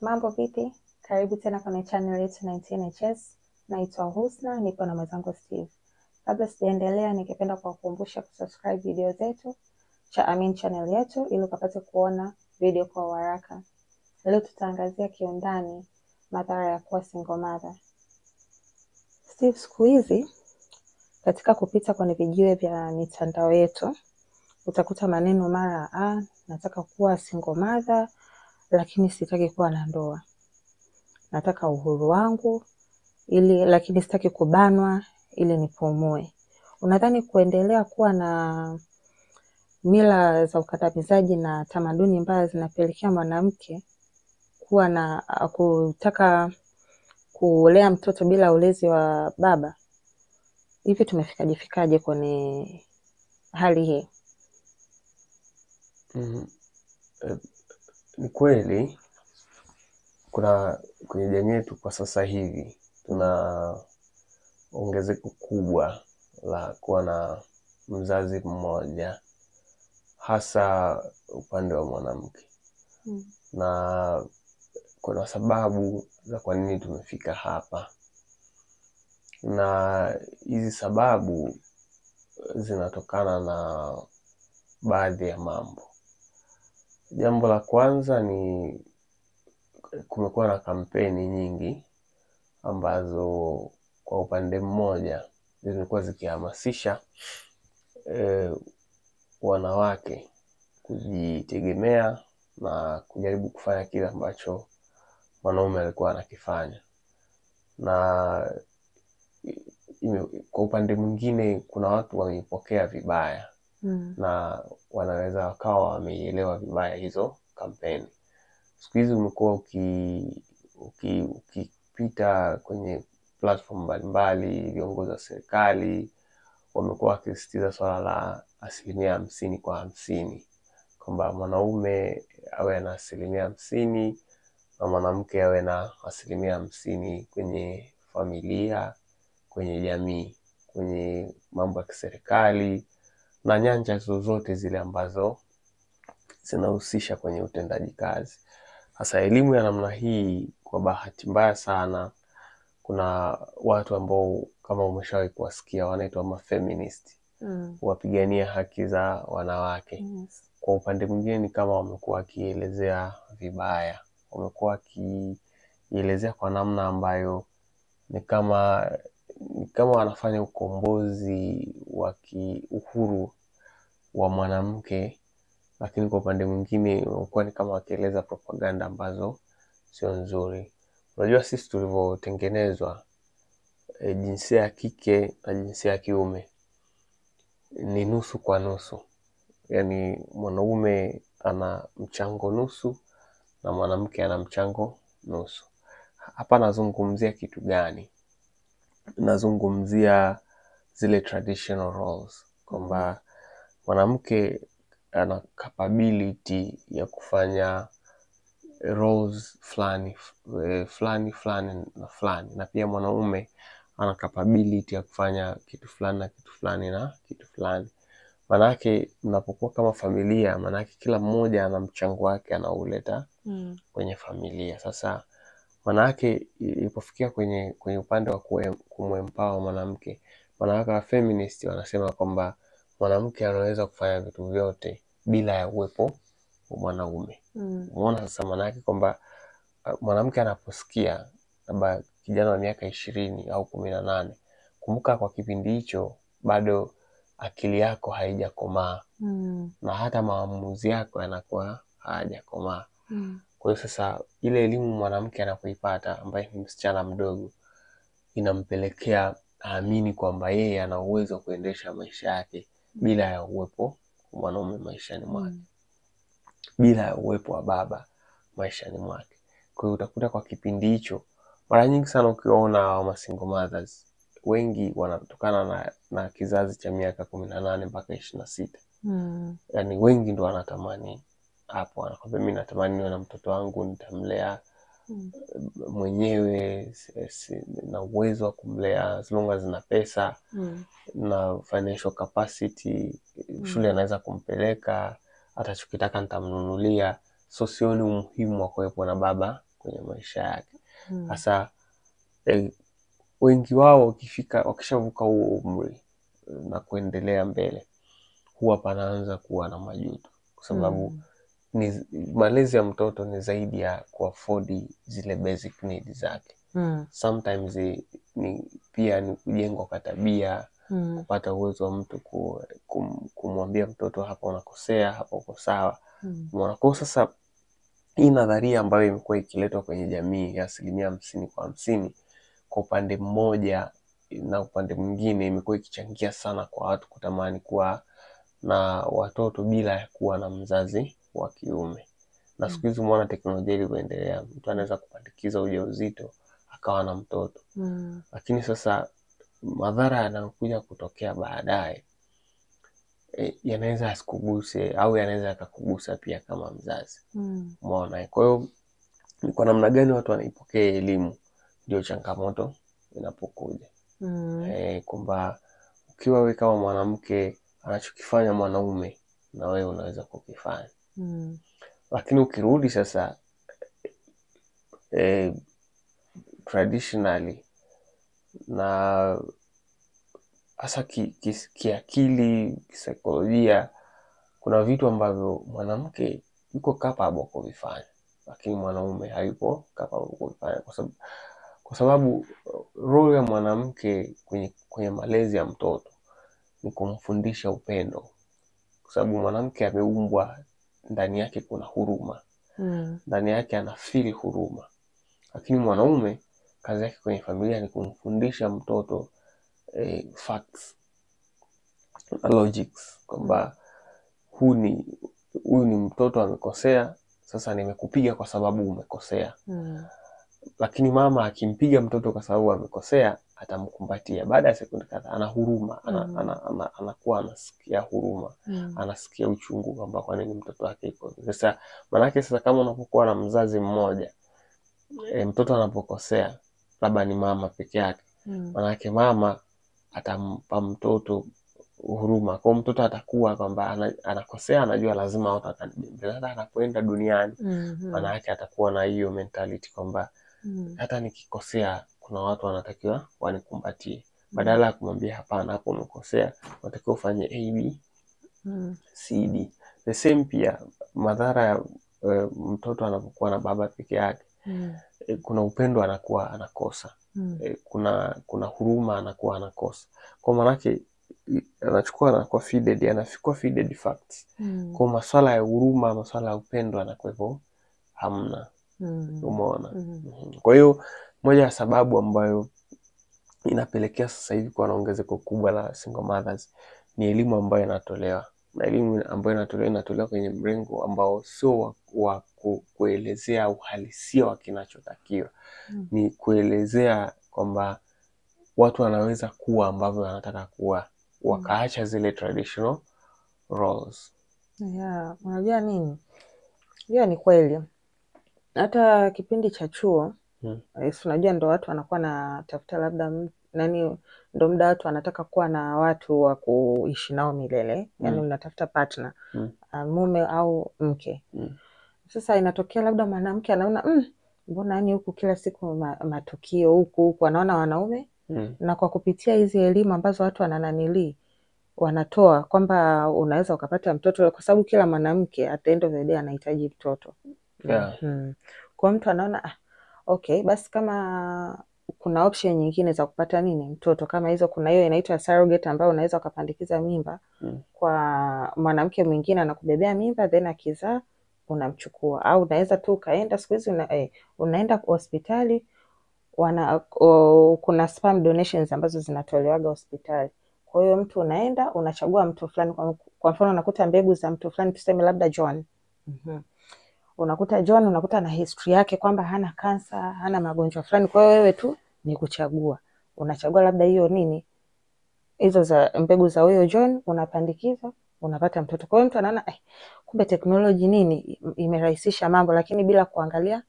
Mambo vipi? Karibu tena kwenye channel yetu 19HS. Naitwa Husna, nipo na mwenzangu Steve. Kabla sijaendelea, ningependa kuwakumbusha kusubscribe video zetu channel yetu ili ukapate kuona video kwa haraka. Leo tutaangazia kiundani madhara ya kuwa single mother. Steve, siku hizi katika kupita kwenye vijiwe vya mitandao yetu utakuta maneno mara nataka kuwa single mother lakini sitaki kuwa na ndoa. Nataka uhuru wangu lakini sitaki kubanwa ili nipumue. Unadhani kuendelea kuwa na mila za ukandamizaji na tamaduni mbaya zinapelekea mwanamke kuwa na kutaka kulea mtoto bila ulezi wa baba? Hivi tumefikaje kwenye hali hii? Ni kweli kuna kwenye jamii yetu kwa sasa hivi tuna ongezeko kubwa la kuwa na mzazi mmoja, hasa upande wa mwanamke. Na kuna sababu za kwa nini tumefika hapa, na hizi sababu zinatokana na baadhi ya mambo. Jambo la kwanza ni kumekuwa na kampeni nyingi ambazo kwa upande mmoja zimekuwa zikihamasisha wanawake kujitegemea na kujaribu kufanya kile ambacho mwanaume alikuwa anakifanya. Na kwa upande mwingine kuna watu wameipokea vibaya na wanaweza wakawa wameielewa vibaya hizo kampeni. Siku hizi umekuwa ukipita kwenye platform mbalimbali, viongozi wa serikali wamekuwa wakisisitiza swala la 50-50, kwamba mwanaume awe na 50% na mwanamke awe na 50% kwenye familia, kwenye jamii, kwenye mambo ya kiserikali na nyanja zozote zile ambazo zinahusisha kwenye utendaji kazi. Hasa elimu ya namna hii, kwa bahati mbaya sana, kuna watu ambao kama umeshawahi kuwasikia wanaitwa mafeminist, wapigania haki za wanawake. Kwa upande mwingine ni kama wamekuwa wakielezea vibaya, wamekuwa wakielezea kwa namna ambayo ni kama wanafanya ukombozi wa uhuru wa mwanamke, lakini kwa upande mwingine wamekuwa ni kama wakieleza propaganda ambazo sio nzuri. Unajua sisi tulivyotengenezwa, jinsia ya kike na jinsia ya kiume ni nusu kwa nusu. Yaani mwanaume ana mchango nusu na mwanamke ana mchango nusu. Hapa nazungumzia kitu gani? Nazungumzia zile traditional roles, kwamba mwanamke ana capability ya kufanya roles fulani na fulani, na pia mwanaume ana capability ya kufanya kitu fulani na kitu fulani na kitu fulani. Manake mnapokuwa kama familia, manake kila mmoja ana mchango wake anauleta kwenye familia. Sasa manake ilipofikia kwenye upande wa kumempower mwanamke, wanawake wa feminist wanasema kwamba mwanamke anaweza kufanya vitu vyote bila ya uwepo wa mwanaume. Umeona sasa manake kwamba mwanamke anaposikia labda kijana wa miaka 20 au 18, kumbuka kwa kipindi hicho bado akili yako haijakomaa na hata maamuzi yako yanakuwa hayajakomaa. Kwa hiyo sasa ile elimu mwanamke anapoipata, ambaye ni msichana mdogo, inampelekea aamini kwamba yeye ana uwezo wa kuendesha maisha yake bila ya uwepo wa mwanaume maishani mwake, bila ya uwepo wa baba maishani mwake. Kwa hiyo utakuta kwa kipindi hicho mara nyingi sana ukiona ma single mothers wengi wanatokana na kizazi cha miaka 18 mpaka 26. Yaani wengi ndo wanatamani hapo, anakwambia mimi natamani niwe na mtoto wangu, nitamlea mwenyewe, na uwezo wa kumlea as long as na pesa na financial capacity, shule anaweza kumpeleka, atachokitaka nitamnunulia. So sioni umuhimu wa kuwepo na baba kwenye maisha yake. Sasa wengi wao wakishavuka huo umri na kuendelea mbele, huwa panaanza kuwa na majuto, kwa sababu malezi ya mtoto ni zaidi ya kuafford zile basic needs zake. Sometimes pia ni kujengwa kwa tabia, kupata uwezo wa mtu kumwambia mtoto hapa unakosea, hapa uko sawa. Kwa sasa hii nadharia ambayo imekuwa ikiletwa kwenye jamii ya 50-50 kwa upande mmoja na upande mwingine imekuwa ikichangia sana kwa watu kutamani kuwa na watoto bila ya kuwa na mzazi wa kiume. Na siku hizi umeona teknolojia ilivyoendelea, mtu anaweza kupandikiza ujauzito akawa na mtoto. Lakini sasa madhara yanayokuja kutokea baadaye yanaweza yasikuguse au yanaweza yakakugusa pia kama mzazi. Umeona? Kwa hiyo ni kwa namna gani watu wanaipokea elimu ndio changamoto inapokuja. Kwamba ukiwa wewe kama mwanamke anachokifanya mwanaume na wewe unaweza kukifanya. Lakini ukirudi sasa traditionally na hasa kiakili, kisaikolojia, kuna vitu ambavyo mwanamke yuko capable kuvifanya lakini mwanaume hayupo capable kuvifanya, kwa sababu role ya mwanamke kwenye malezi ya mtoto ni kumfundisha upendo, kwa sababu mwanamke ameumbwa ndani yake kuna huruma, ndani yake ana feel huruma. Lakini mwanaume kazi yake kwenye familia ni kumfundisha mtoto facts, logics, kwamba huyu ni mtoto amekosea, sasa nimekupiga kwa sababu umekosea. Lakini mama akimpiga mtoto kwa sababu amekosea, atamkumbatia. Baada ya sekunde kadhaa ana huruma, anakuwa anasikia huruma, anasikia uchungu kwamba kwa nini mtoto wake iko. Sasa manake sasa kama unapokuwa na mzazi mmoja, mtoto anapokosea labda ni mama peke yake, manake mama atampa mtoto huruma. Kwa mtoto atakuwa kwamba anakosea, anajua lazima watu watanibembeleza anapoenda duniani. Maana yake atakuwa na hiyo mentality kwamba hata nikikosea kuna watu wanatakiwa wanikumbatie. Badala ya kumwambia hapana, hapo umekosea, unatakiwa ufanye ABCD. The same pia madhara ya mtoto anapokuwa na baba peke yake. Kuna upendo anakuwa anakosa. Kuna huruma anakuwa anakosa. Kwa maana yake anakuwa feeded facts. Kwa masuala ya huruma, masuala ya upendo anakuwepo hamna. Umeona? Kwa hiyo moja ya sababu ambayo inapelekea sasa hivi kwa ongezeko kubwa la single mothers ni elimu ambayo inatolewa. Na elimu ambayo inatolewa kwenye mrengo ambao sio wa kuelezea uhalisia wa kinachotakiwa. Ni kuelezea kwamba watu wanaweza kuwa ambavyo wanataka kuwa, wakaacha zile traditional roles. Unajua nini? Hiyo ni kweli. Hata kipindi cha chuo, unajua ndo watu wanakuwa na tafuta labda ndo muda watu wanataka kuwa na watu wa kuishi nao milele. Yani unatafuta partner, mume au mke. Sasa inatokea labda mwanamke anaona mbona yani huku kila siku matukio huku anaona wanaume. Na kwa kupitia hizi elimu ambazo watu wanatoa kwamba unaweza ukapata mtoto, kwa sababu kila mwanamke at the end of the day anahitaji mtoto. Kwa mtu anaona okay, basi kama kuna option nyingine za kupata mtoto kama hizo, kuna hiyo inaitwa surrogate ambayo unaweza ukapandikiza mimba kwa mwanamke mwingine anakubebea mimba, then akizaa unamchukua, au unaweza tu ukaenda siku hizi unaenda hospitali kuna sperm donations ambazo zinatolewaga hospitali. Kwa hiyo mtu unaenda unachagua mtu fulani, kwa mfano unakuta mbegu za mtu fulani, tuseme labda John. Unakuta John, unakuta na history yake kwamba hana kansa, hana magonjwa fulani. Kwa hiyo wewe tu ni kuchagua. Unachagua labda hiyo hizo za mbegu za huyo John, unapandikiza, unapata mtoto. Kwa hiyo mtu anaona kumbe technology imerahisisha mambo, lakini bila kuangalia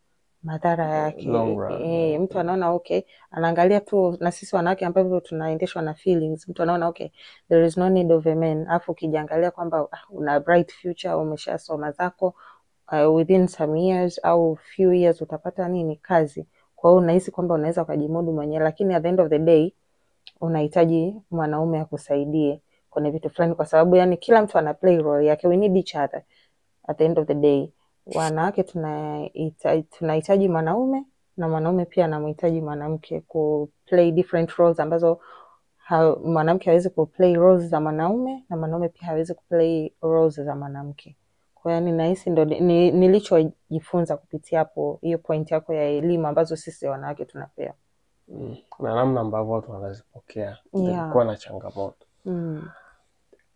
madhara yake. Mtu anaona okay, anaangalia tu, na sisi wanawake ambao tunaendeshwa na feelings, mtu anaona okay, there is no need of a man. Afu ukijiangalia kwamba una bright future, umeshasoma zako, within some years au few years utapata nini kazi. Kwa hiyo unahisi kwamba unaweza ukajimudu mwenyewe, lakini at the end of the day unahitaji mwanaume akusaidie kwenye vitu fulani, kwa sababu yani kila mtu ana play role yake. We need each other at the end of the day. Wanawake tunahitaji mwanaume na mwanaume pia anamhitaji mwanamke ku play different roles ambazo mwanamke hawezi ku play roles za mwanaume na mwanaume pia hawezi ku play roles za mwanamke. Kwa hiyo ninahisi ndo nilichojifunza kupitia hapo hiyo point yako ya elimu ambazo sisi wanawake tunapewa. Na namna ambavyo watu wanazipokea ilikuwa na changamoto.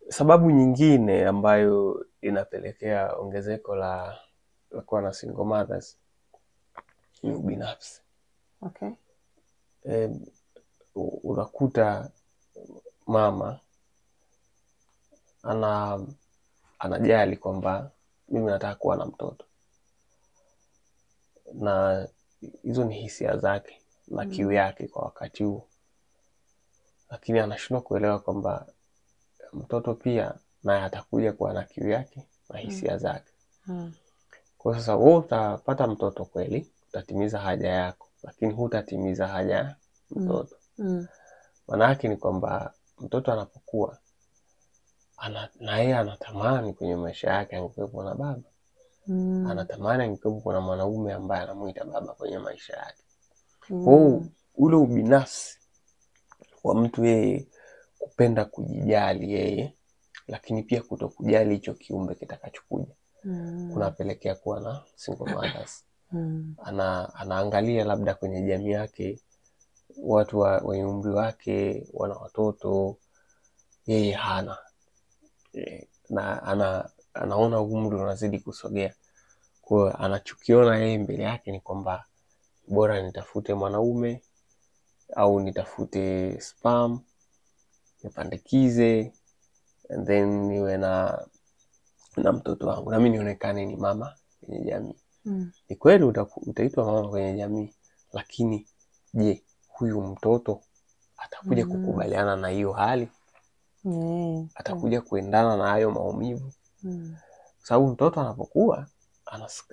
Sababu nyingine ambayo inapelekea ongezeko la kuwa na single mothers ni ubinafsi. Okay. Unakuta mama anajali kwamba mimi nataka kuwa na mtoto, na hizo ni hisia zake na kiu yake kwa wakati huo, lakini anashindwa kuelewa kwamba mtoto pia naye atakuja kuwa na kiu yake na hisia zake. Kwa sasa wewe utapata mtoto kweli, utatimiza haja yako, lakini hutatimiza haja ya mtoto. Maana yake ni kwamba mtoto anapokuwa na yeye anatamani kwenye maisha yake angekuwepo na baba. Anatamani angekuwepo na mwanaume ambaye anamuita baba kwenye maisha yake. Kwa ule ubinafsi wa mtu yeye kupenda kujijali yeye, lakini pia kutokujali hicho kiumbe kitakachokuja, kunapelekea kuwa na single mothers. Anaangalia labda kwenye jamii yake watu wa umri wake wana watoto, yeye hana. Na anaona umri unazidi kusogea. Kwa hiyo anachokiona yeye mbele yake ni kwamba bora nitafute mwanaume au nitafute sperm nipandikize, and then niwe na mtoto wangu, na mimi nionekane ni mama kwenye jamii. Ni kweli utaitwa mama kwenye jamii, lakini je, huyu mtoto atakuja kukubaliana na hiyo hali? Atakuja kuendana na hayo maumivu? Sababu mtoto anapokuwa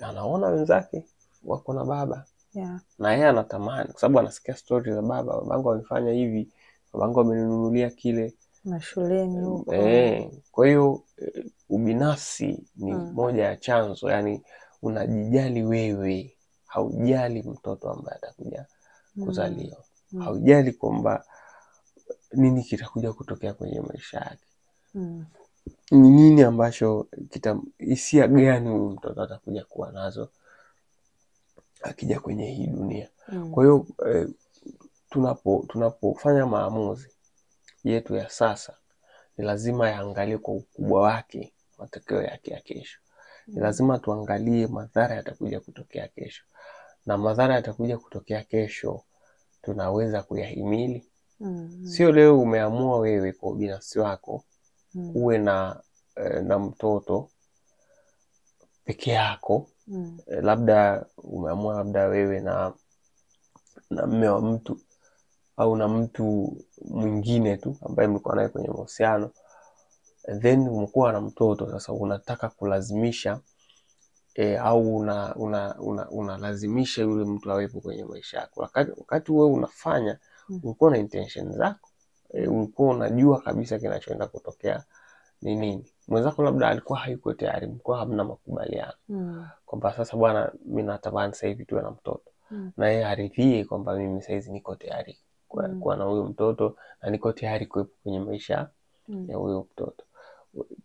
anaona wenzake wako na baba, na yeye anatamani, kwa sababu anasikia story za babangu amefanya hivi, babangu ameninunulia kile na shuleni huko. Kwa hiyo ubinafsi ni moja ya chanzo, yani unajijali wewe, haujali mtoto ambaye atakuja kuzaliwa. Haujali kwamba nini kitakuja kutokea kwenye maisha yake. Ni nini ambacho hisia gani huyu mtoto atakuja kuwa nazo akija kwenye hii dunia. Kwa hiyo tunapofanya maamuzi yetu ya sasa, ni lazima yaangalie kwa ukubwa wake matokeo yake ya kesho. Ni lazima tuangalie madhara yatakuja kutokea kesho, na madhara yatakuja kutokea kesho tunaweza kuyahimili. Sio leo umeamua wewe kwa ubinafsi wako uwe na mtoto peke yako. Labda umeamua labda wewe na mume wa mtu au na mtu mwingine tu ambaye mlikuwa naye kwenye mahusiano, then umekuwa na mtoto. Sasa unataka kulazimisha au unalazimisha yule mtu awepo kwenye maisha yako, wakati wewe unafanya ulikuwa na intention zako. Ulikuwa unajua kabisa kinachoenda kutokea ni nini. Mwenzako labda alikuwa hayuko tayari, mlikuwa hamna makubaliano kwamba sasa bwana mimi natamani sasa hivi tuwe na mtoto, na yeye aridhie kwamba mimi sasa hivi niko tayari kuwa na huyo mtoto na niko tayari kuwepo kwenye maisha ya huyo mtoto.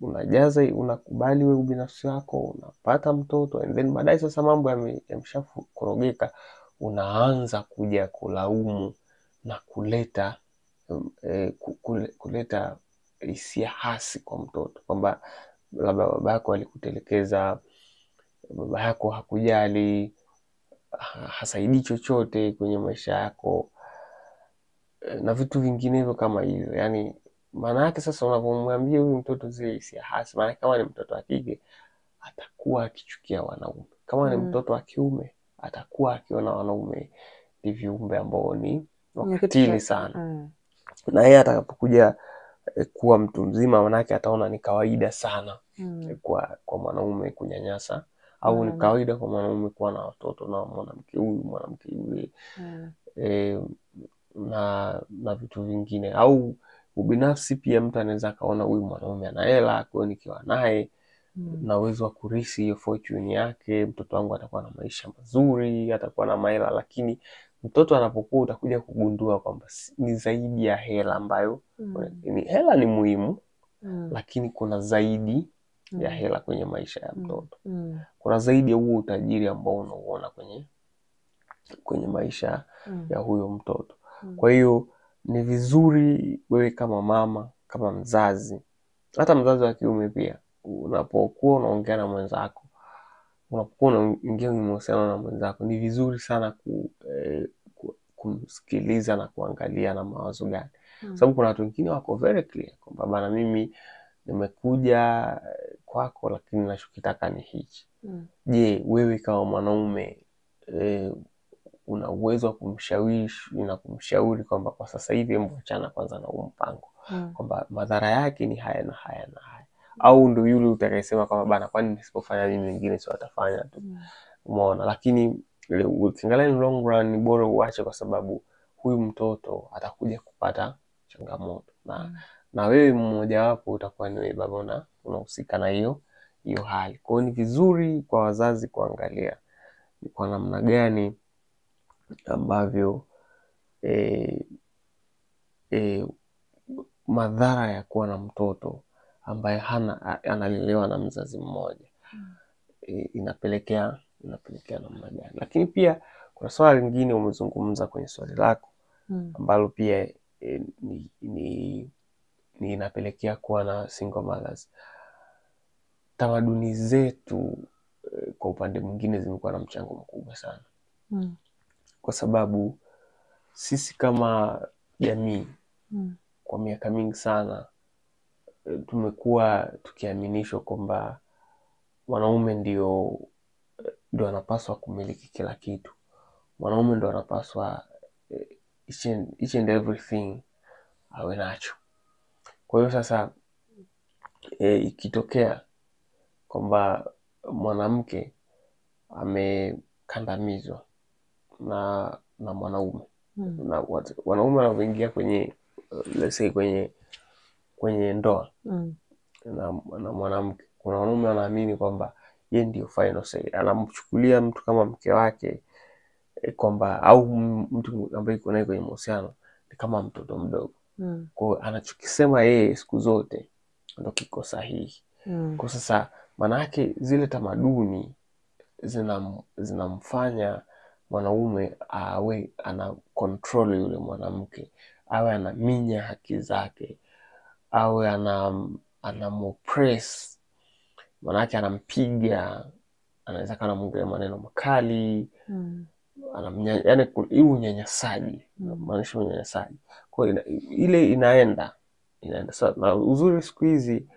Unajaza, unakubali wewe ubinafsi wako, unapata mtoto, and then baadaye sasa mambo yameshakorogeka, unaanza kuja kulaumu na kuleta hisia hasi kwa mtoto, kwamba labda baba yako alikutelekeza, baba yako hakujali, hasaidii chochote kwenye maisha yako na vitu vinginevyo kama hivyo. Yani maana yake sasa unapomwambia huyu mtoto zile hisia hasi, maana kama ni mtoto wa kike atakuwa akichukia wanaume, kama ni mtoto wa kiume atakuwa akiona wanaume ni viumbe ambao ni wakatili sana. Na yeye atakapokuja kuwa mtu mzima, maana yake ataona ni kawaida sana kwa mwanaume kunyanyasa au ni kawaida kwa mwanaume kuwa na watoto na mwanamke huyu, mwanamke yule, na vitu vingine. Au ubinafsi pia, mtu anaweza kaona huyu mwanaume ana hela, kwa hiyo nikiwa naye na uwezo wa kurisi hiyo fortune yake, mtoto wangu atakuwa na maisha mazuri, atakuwa na mahela. Lakini mtoto anapokuwa, utakuja kugundua kwamba ni zaidi ya hela ambayo hela ni muhimu, lakini kuna zaidi ya hela kwenye maisha ya mtoto. Kuna zaidi ya huo utajiri ambao unauona kwenye maisha ya huyo mtoto. Kwa hiyo ni vizuri wewe kama mama, kama mzazi, hata mzazi wa kiume pia, unapokuwa unaongea na mwenzako, unapokuwa unaingia kwenye mahusiano na mwenzako, ni vizuri sana kumsikiliza na kuangalia na mawazo gani. Sababu kuna watu wengine wako very clear kwamba bana, mimi nimekuja kwako lakini ninachokitaka ni hichi. Je, wewe kama mwanaume una uwezo wa kumshawishi na kumshauri kwamba kwa sasa hivi hebu achana kwanza na huo mpango, kwamba madhara yake ni haya na haya na haya? Au ndio yule utakayesema kwamba bana, kwani nisipofanya mimi wengine sio watafanya tu? Umeona? Lakini ukiangalia in long run ni bora uache, kwa sababu huyu mtoto atakuja kupata changamoto, na wewe mmoja wapo utakuwa ni wewe baba, unahusika na hiyo hali. Kwa hiyo ni vizuri kwa wazazi kuangalia ni kwa namna gani ambavyo madhara ya kuwa na mtoto ambaye analelewa na mzazi mmoja inapelekea namna gani. Lakini pia kuna swala lingine umezungumza kwenye swali lako ambalo pia ni inapelekea kuwa na single mothers. Tamaduni zetu kwa upande mwingine zimekuwa na mchango mkubwa sana, kwa sababu sisi kama jamii kwa miaka mingi sana tumekuwa tukiaminishwa kwamba mwanaume ndio anapaswa kumiliki kila kitu. Mwanaume ndio anapaswa each and everything awe nacho. Kwa hiyo sasa ikitokea kwamba mwanamke amekandamizwa na mwanaume, na wanaume wanaoingia kwenye let's say kwenye ndoa na mwanamke, kuna wanaume wanaamini kwamba yeye ndio final say, anamchukulia mtu kama mke wake kwamba, au mtu ambaye yuko naye kwenye mahusiano ni kama mtoto mdogo. Kwa hiyo anachokisema yeye siku zote ndio kiko sahihi. Kwa sasa maana yake zile tamaduni zinamfanya mwanaume awe ana control yule mwanamke, awe anaminya haki zake, awe anamoppress, maana yake anampiga, anaweza kana mwongea maneno makali, yaani hii unyanyasaji, maanisha unyanyasaji. Kwa hiyo ile inaenda sasa. Na uzuri siku hizi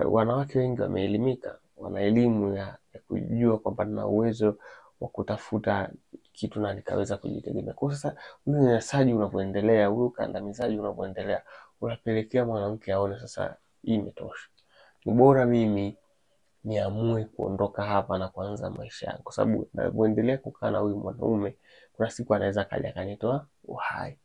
wanawake wengi wameelimika, wana elimu ya kujua kwamba na uwezo wa kutafuta kitu na nikaweza kujitegemea. Kwa sasa ule unyanyasaji unapoendelea, ule ukandamizaji unapoendelea, unapelekea mwanamke aone sasa hii imetosha, ni bora mimi niamue kuondoka hapa na kuanza maisha yangu, kwa sababu naendelea kukaa na huyu mwanaume, kuna siku anaweza kaja akanitoa uhai,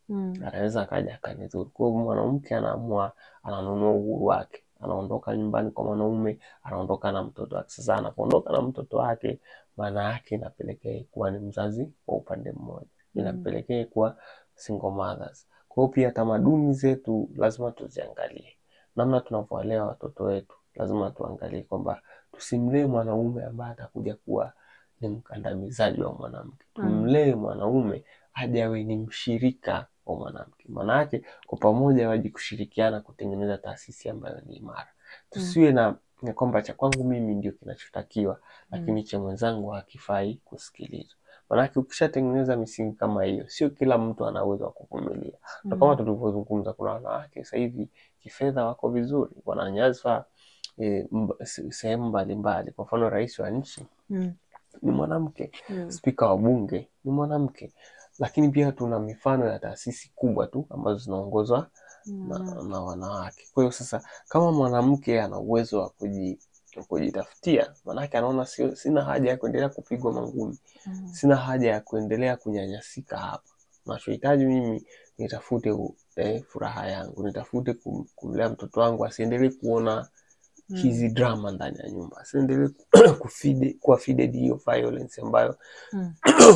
anaweza kaja akanidhuru. Kwa hiyo mwanamke anaamua, ananunua uhuru wake, anaondoka nyumbani kwa mwanaume, anaondoka na mtoto wake. Sasa anapoondoka na mtoto wake, maana yake inapelekea kuwa ni mzazi wa upande mmoja, inapelekea kuwa single mothers. Kwa hiyo pia tamaduni zetu lazima tuziangalie, namna tunavyowalea watoto wetu lazima tuangalie kwamba tusimlee mwanaume ambaye atakuja kuwa ni mkandamizaji wa mwanamke. Tumlee mwanaume aje awe ni mshirika wa mwanamke, maana yake kwa pamoja waje kushirikiana kutengeneza taasisi ambayo ni imara. Tusiwe na kwamba cha kwangu mimi ndio kinachotakiwa, lakini cha mwenzangu hakifai kusikilizwa. Maana yake ukishatengeneza misingi kama hiyo, sio kila mtu ana uwezo wa kuvumilia. Na kama tulivyozungumza, kuna wanawake sasa hivi kifedha wako vizuri, wananyazwa sehemu mbalimbali. Kwa mfano rais wa nchi ni mwanamke, spika wa bunge ni mwanamke. Lakini pia tuna mifano ya taasisi kubwa tu ambazo zinaongozwa na wanawake. Kwa hiyo sasa kama mwanamke ana uwezo wa kujitafutia, maanake anaona sina haja ya kuendelea kupigwa mangumi. Sina haja ya kuendelea kunyanyasika hapa. Nachohitaji mimi nitafute furaha yangu, nitafute kumlea mtoto wangu asiendelee kuona hizi drama ndani ya nyumba, asiendelee kuwa feeded hiyo violence ambayo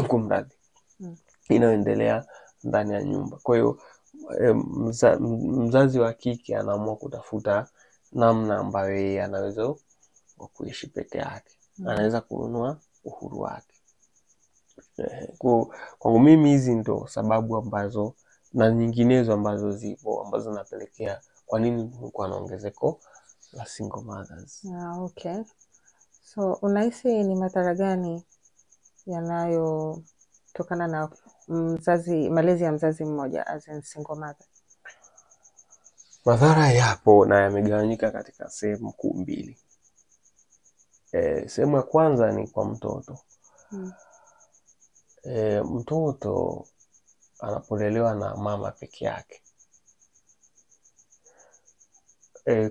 kumradhi inayoendelea ndani ya nyumba. Kwa hiyo mzazi wa kike anaamua kutafuta namna ambayo yeye anaweza kuishi peke yake, anaweza kununua uhuru wake. Kwangu mimi hizi ndo sababu ambazo na nyinginezo ambazo zipo ambazo napelekea kwa nini kulikuwa na ongezeko la single mothers. Okay. So unahisi ni madhara gani yanayotokana na malezi ya mzazi mmoja as in single mother? Madhara yapo na yamegawanyika katika sehemu kuu mbili. Sehemu ya kwanza ni kwa mtoto. Mtoto anapolelewa na mama peke yake,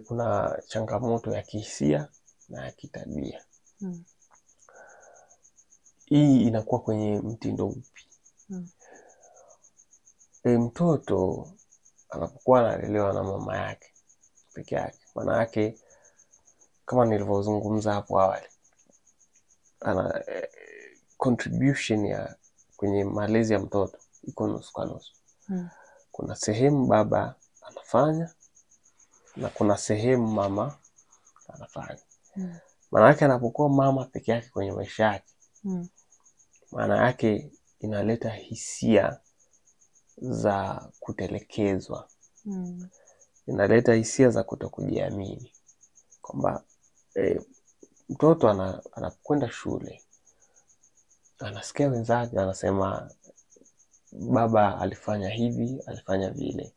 kuna changamoto ya kihisia na ya kitabia. Hii inakuwa kwenye mtindo upi? Mtoto anapokuwa analelewa na mama yake peke yake, maana yake kama nilivyozungumza hapo awali, ana contribution ya kwenye malezi ya mtoto iko nusu kwa nusu. Kuna sehemu baba anafanya na kuna sehemu mama anafanya. Maana yake anapokuwa mama peke yake kwenye maisha yake, maana yake inaleta hisia za kutelekezwa. Inaleta hisia za kutokujiamini, kwamba mtoto anakwenda shule, anasikia wenzake anasema baba alifanya hivi, alifanya vile,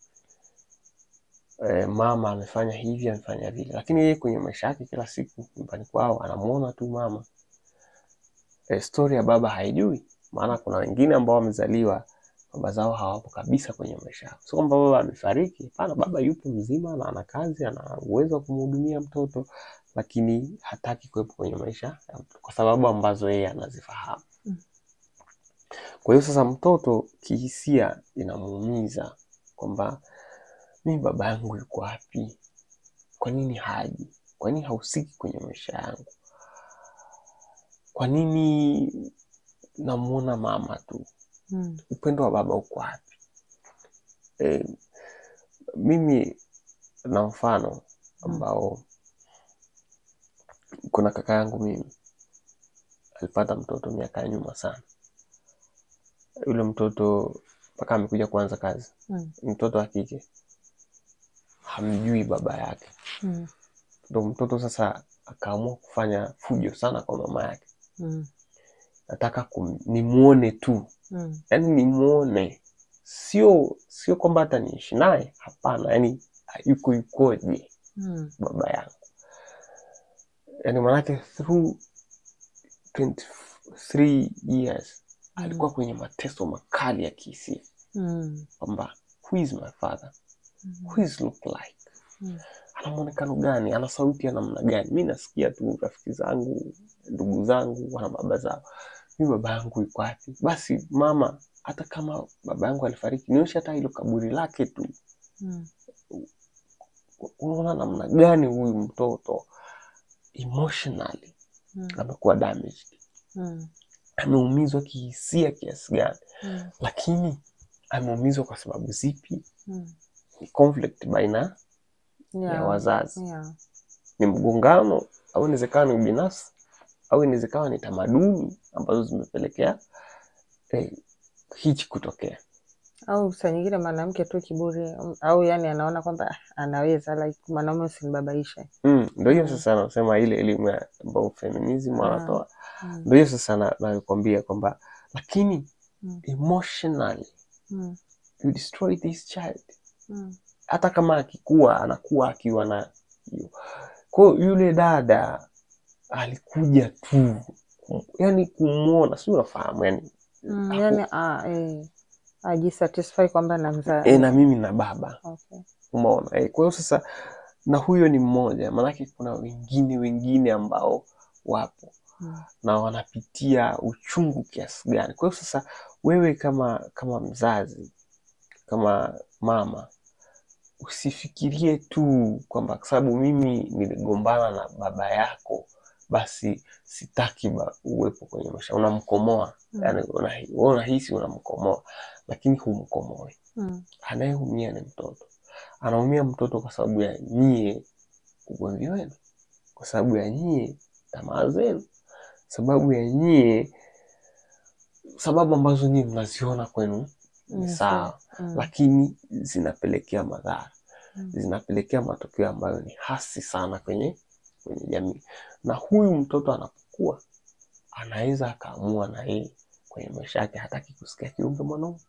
mama amefanya hivi, amefanya vile, lakini yeye kwenye maisha yake kila siku nyumbani kwao anamuona tu mama. Story ya baba haijui, maana kuna wengine ambao wamezaliwa baba zao hawapo kabisa kwenye maisha yao. Sio kwamba baba amefariki, hapana, baba yupo mzima na ana kazi, ana uwezo wa kumhudumia mtoto, lakini hataki kuwepo kwenye maisha kwa sababu ambazo yeye anazifahamu. Kwa hiyo sasa mtoto kihisia inamuumiza kwamba mimi baba yangu yuko wapi? Kwa nini haji? Kwa nini hahusiki kwenye maisha yangu? Kwa nini namuona mama tu? Upendo wa baba uko wapi? Mimi na mfano ambao kuna kaka yangu mimi alipata mtoto miaka ya nyuma sana. Yule mtoto mpaka amekuja kuanza kazi, mtoto wa kike hamjui baba yake. Ndio mtoto sasa akaamua kufanya fujo sana kwa mama yake. Nataka nimuone tu. Yaani nimuone. Sio kwamba hata niishi naye, hapana, yaani yukoje baba yangu. Yaani manake through 23 years alikuwa kwenye mateso makali ya kihisia. Kwamba who is my father? Who is look like? Ana muonekano gani? Ana sauti ya namna gani? Mimi nasikia tu rafiki zangu, ndugu zangu wana baba zao. Mimi baba yangu yuko wapi? Basi mama, hata kama baba yangu alifariki, nionyeshe hata hilo kaburi lake tu. Unaona namna gani huyu mtoto emotionally amekuwa damaged. Ameumizwa kihisia kiasi gani? Lakini ameumizwa kwa sababu zipi? Ni conflict baina ya wazazi. Ni mgongano, au inawezekana ni ubinafsi, au inawezekana ni tamaduni ambazo zimepelekea hichi kutokea. Au saa nyingine mwanamke tu kiburi, au yani anaona kwamba anaweza, like mwanaume usinibabaishe. Ndio hiyo sasa nasema ile elimu ambayo feminism wanatoa. Ndio hiyo sasa nakwambia kwamba lakini emotionally you destroy this child. Hata kama akikua anakuwa akiwa na hiyo. Kwa yule dada alikuja tu, yani kumuona, si unafahamu yani. Yani ajisatisfy kwamba namzaa. Na mimi na baba. Okay. Umeona? Kwa hiyo sasa na huyo ni mmoja, maanake kuna wengine ambao wapo na wanapitia uchungu kiasi gani. Kwa hiyo sasa wewe kama mzazi, kama mama, usifikirie tu kwamba kwa sababu mimi niligombana na baba yako basi sitaki uwepo kwenye maisha. Unamkomoa. Yani unahisi unamkomoa, lakini humkomoi. Anayeumia ni mtoto. Anaumia mtoto kwa sababu ya nyie ugomvi wenu, kwa sababu ya nyie tamaa zenu, sababu ya nyie sababu ambazo nyie mnaziona kwenu ni sawa, lakini zinapelekea madhara, zinapelekea matokeo ambayo ni hasi sana kwenye jamii. Na huyu mtoto anapokuwa anaweza akaamua na yeye kwenye maisha yake hataki kusikia kiumbe mwanaume.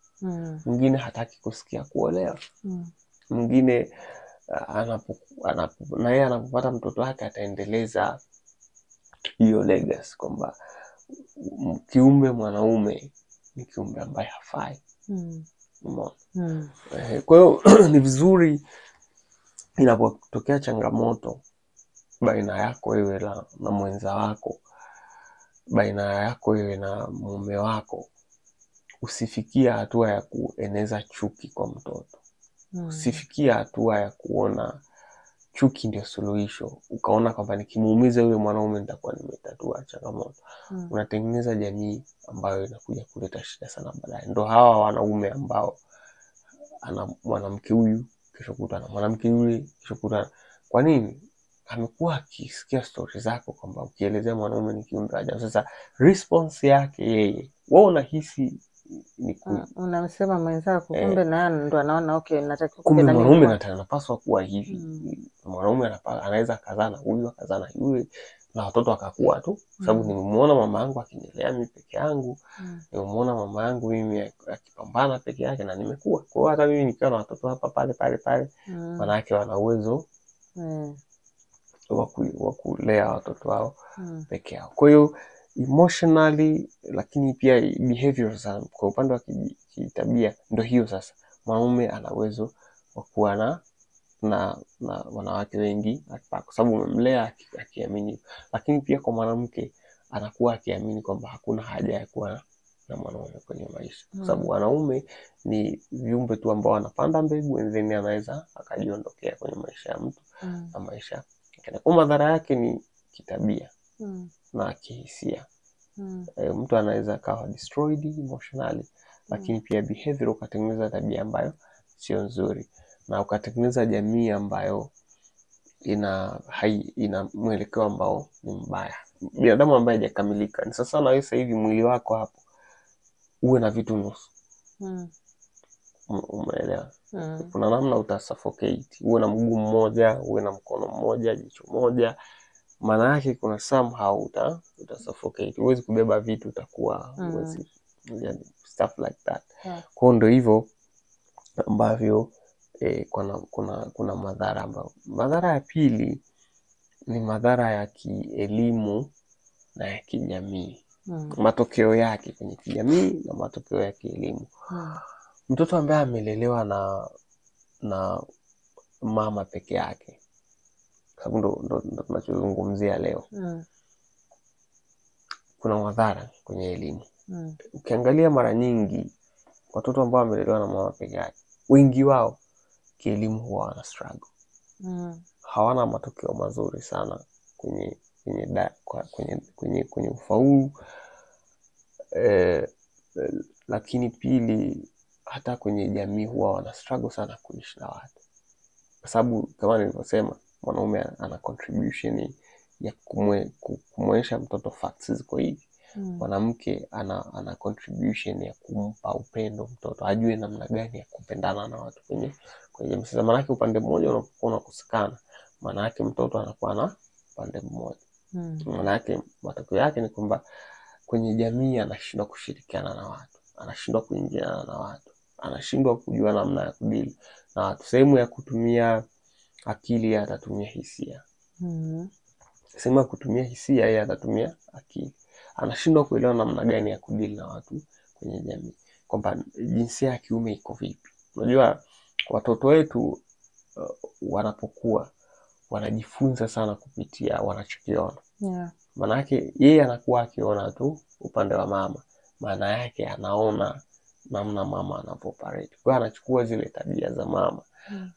Mwingine hataki kusikia kuolewa. Mwingine na yeye anapopata mtoto wake ataendeleza hiyo legacy kwamba kiumbe mwanaume ni kiumbe ambaye hafai. Kwa hiyo ni vizuri inapotokea changamoto baina yako wewe na mwenza wako, baina yako wewe na mume wako, usifikia hatua ya kueneza chuki kwa mtoto. Usifikia hatua ya kuona chuki ndio suluhisho, ukaona kwamba nikimuumiza yule mwanaume nitakuwa nimetatua changamoto. Unatengeneza jamii ambayo inakuja kuleta shida sana baadaye. Ndio hawa wanaume ambao ana mwanamke huyu kesho kutana mwanamke yule kesho kutana. Kwa nini? Amekuwa akisikia stories zako kwamba ukielezea mwanaume ni kiumbe ajabu. Sasa response yake yeye, wewe unahisi ni unamsema mwenzako, kumbe na ndo anaona okay, nataka kumbe mwanaume anapaswa kuwa hivi. Mwanaume anaweza kazaa na huyu, akazaa na yule, na watoto akakuwa tu. Sababu nimemuona mama yangu akinilea mimi peke yangu, nimemuona mama yangu mimi akipambana peke yake na nimekuwa. Kwa hiyo hata mimi nikiwa na watoto hapa pale, manake wana uwezo wa kulea watoto wao peke yao. Kwa hiyo emotionally, lakini pia behaviors kwa upande wa kitabia ndio hiyo. Sasa mwanaume ana uwezo wa kuwa na wanawake wengi kwa sababu umemlea akiamini. Lakini pia kwa mwanamke anakuwa akiamini kwamba hakuna haja ya kuwa na mwanaume kwenye maisha, kwa sababu wanaume ni viumbe tu ambao wanapanda mbegu and then anaweza akajiondokea kwenye maisha ya mtu na maisha. Kwa madhara yake ni kitabia na kihisia. Mtu anaweza kawa destroyed emotionally, lakini pia behavior, ukatengeneza tabia ambayo sio nzuri na ukatengeneza jamii ambayo ina mwelekeo ambao ni mbaya. Binadamu ambaye hajakamilika. Ni sasa na wewe sasa hivi mwili wako hapo uwe na vitu nusu. Umeelewa? Kuna namna utasuffocate. Uwe na mguu mmoja, uwe na mkono mmoja, jicho moja. Maana yake kuna somehow utasuffocate. Huwezi kubeba vitu, utakuwa huwezi, stuff like that. Kwa ndio hivyo ambavyo kuna madhara ambayo. Madhara ya pili ni madhara ya kielimu na ya kijamii. Matokeo yake kwenye kijamii na matokeo ya kielimu. Mtoto ambaye amelelewa na mama peke yake, sababu ndo tunachozungumzia leo, kuna madhara kwenye elimu. Ukiangalia mara nyingi watoto ambao wamelelewa na mama peke yake, wengi wao kielimu huwa wana struggle. Hawana matokeo mazuri sana kwenye ufaulu. Lakini pili, hata kwenye jamii huwa wana struggle sana kuishi na watu, kwa sababu kama nilivyosema, mwanaume ana contribution ya kumwonyesha mtoto facts ziko hivi. Mwanamke ana contribution ya kumpa upendo mtoto, ajue namna gani ya kupendana na watu kwenye jamii. Maana yake upande mmoja unapokuwa unakosekana, maana yake mtoto anakuwa na upande mmoja. Maana yake matokeo yake ni kwamba kwenye jamii anashindwa kushirikiana na watu, anashindwa kuingiana na watu, anashindwa kujua namna ya kudili na watu. Sehemu ya kutumia akili atatumia hisia. Sehemu ya kutumia hisia yeye atatumia akili. Anashindwa kuelewa namna gani ya kudili na watu kwenye jamii, kwamba jinsia ya kiume iko vipi. Unajua watoto wetu wanapokuwa wanajifunza sana kupitia wanachokiona. Yeah. Maana yake yeye anakuwa akiona tu upande wa mama, maana yake anaona namna mama anavyoparate. Kwa hiyo anachukua zile tabia za mama,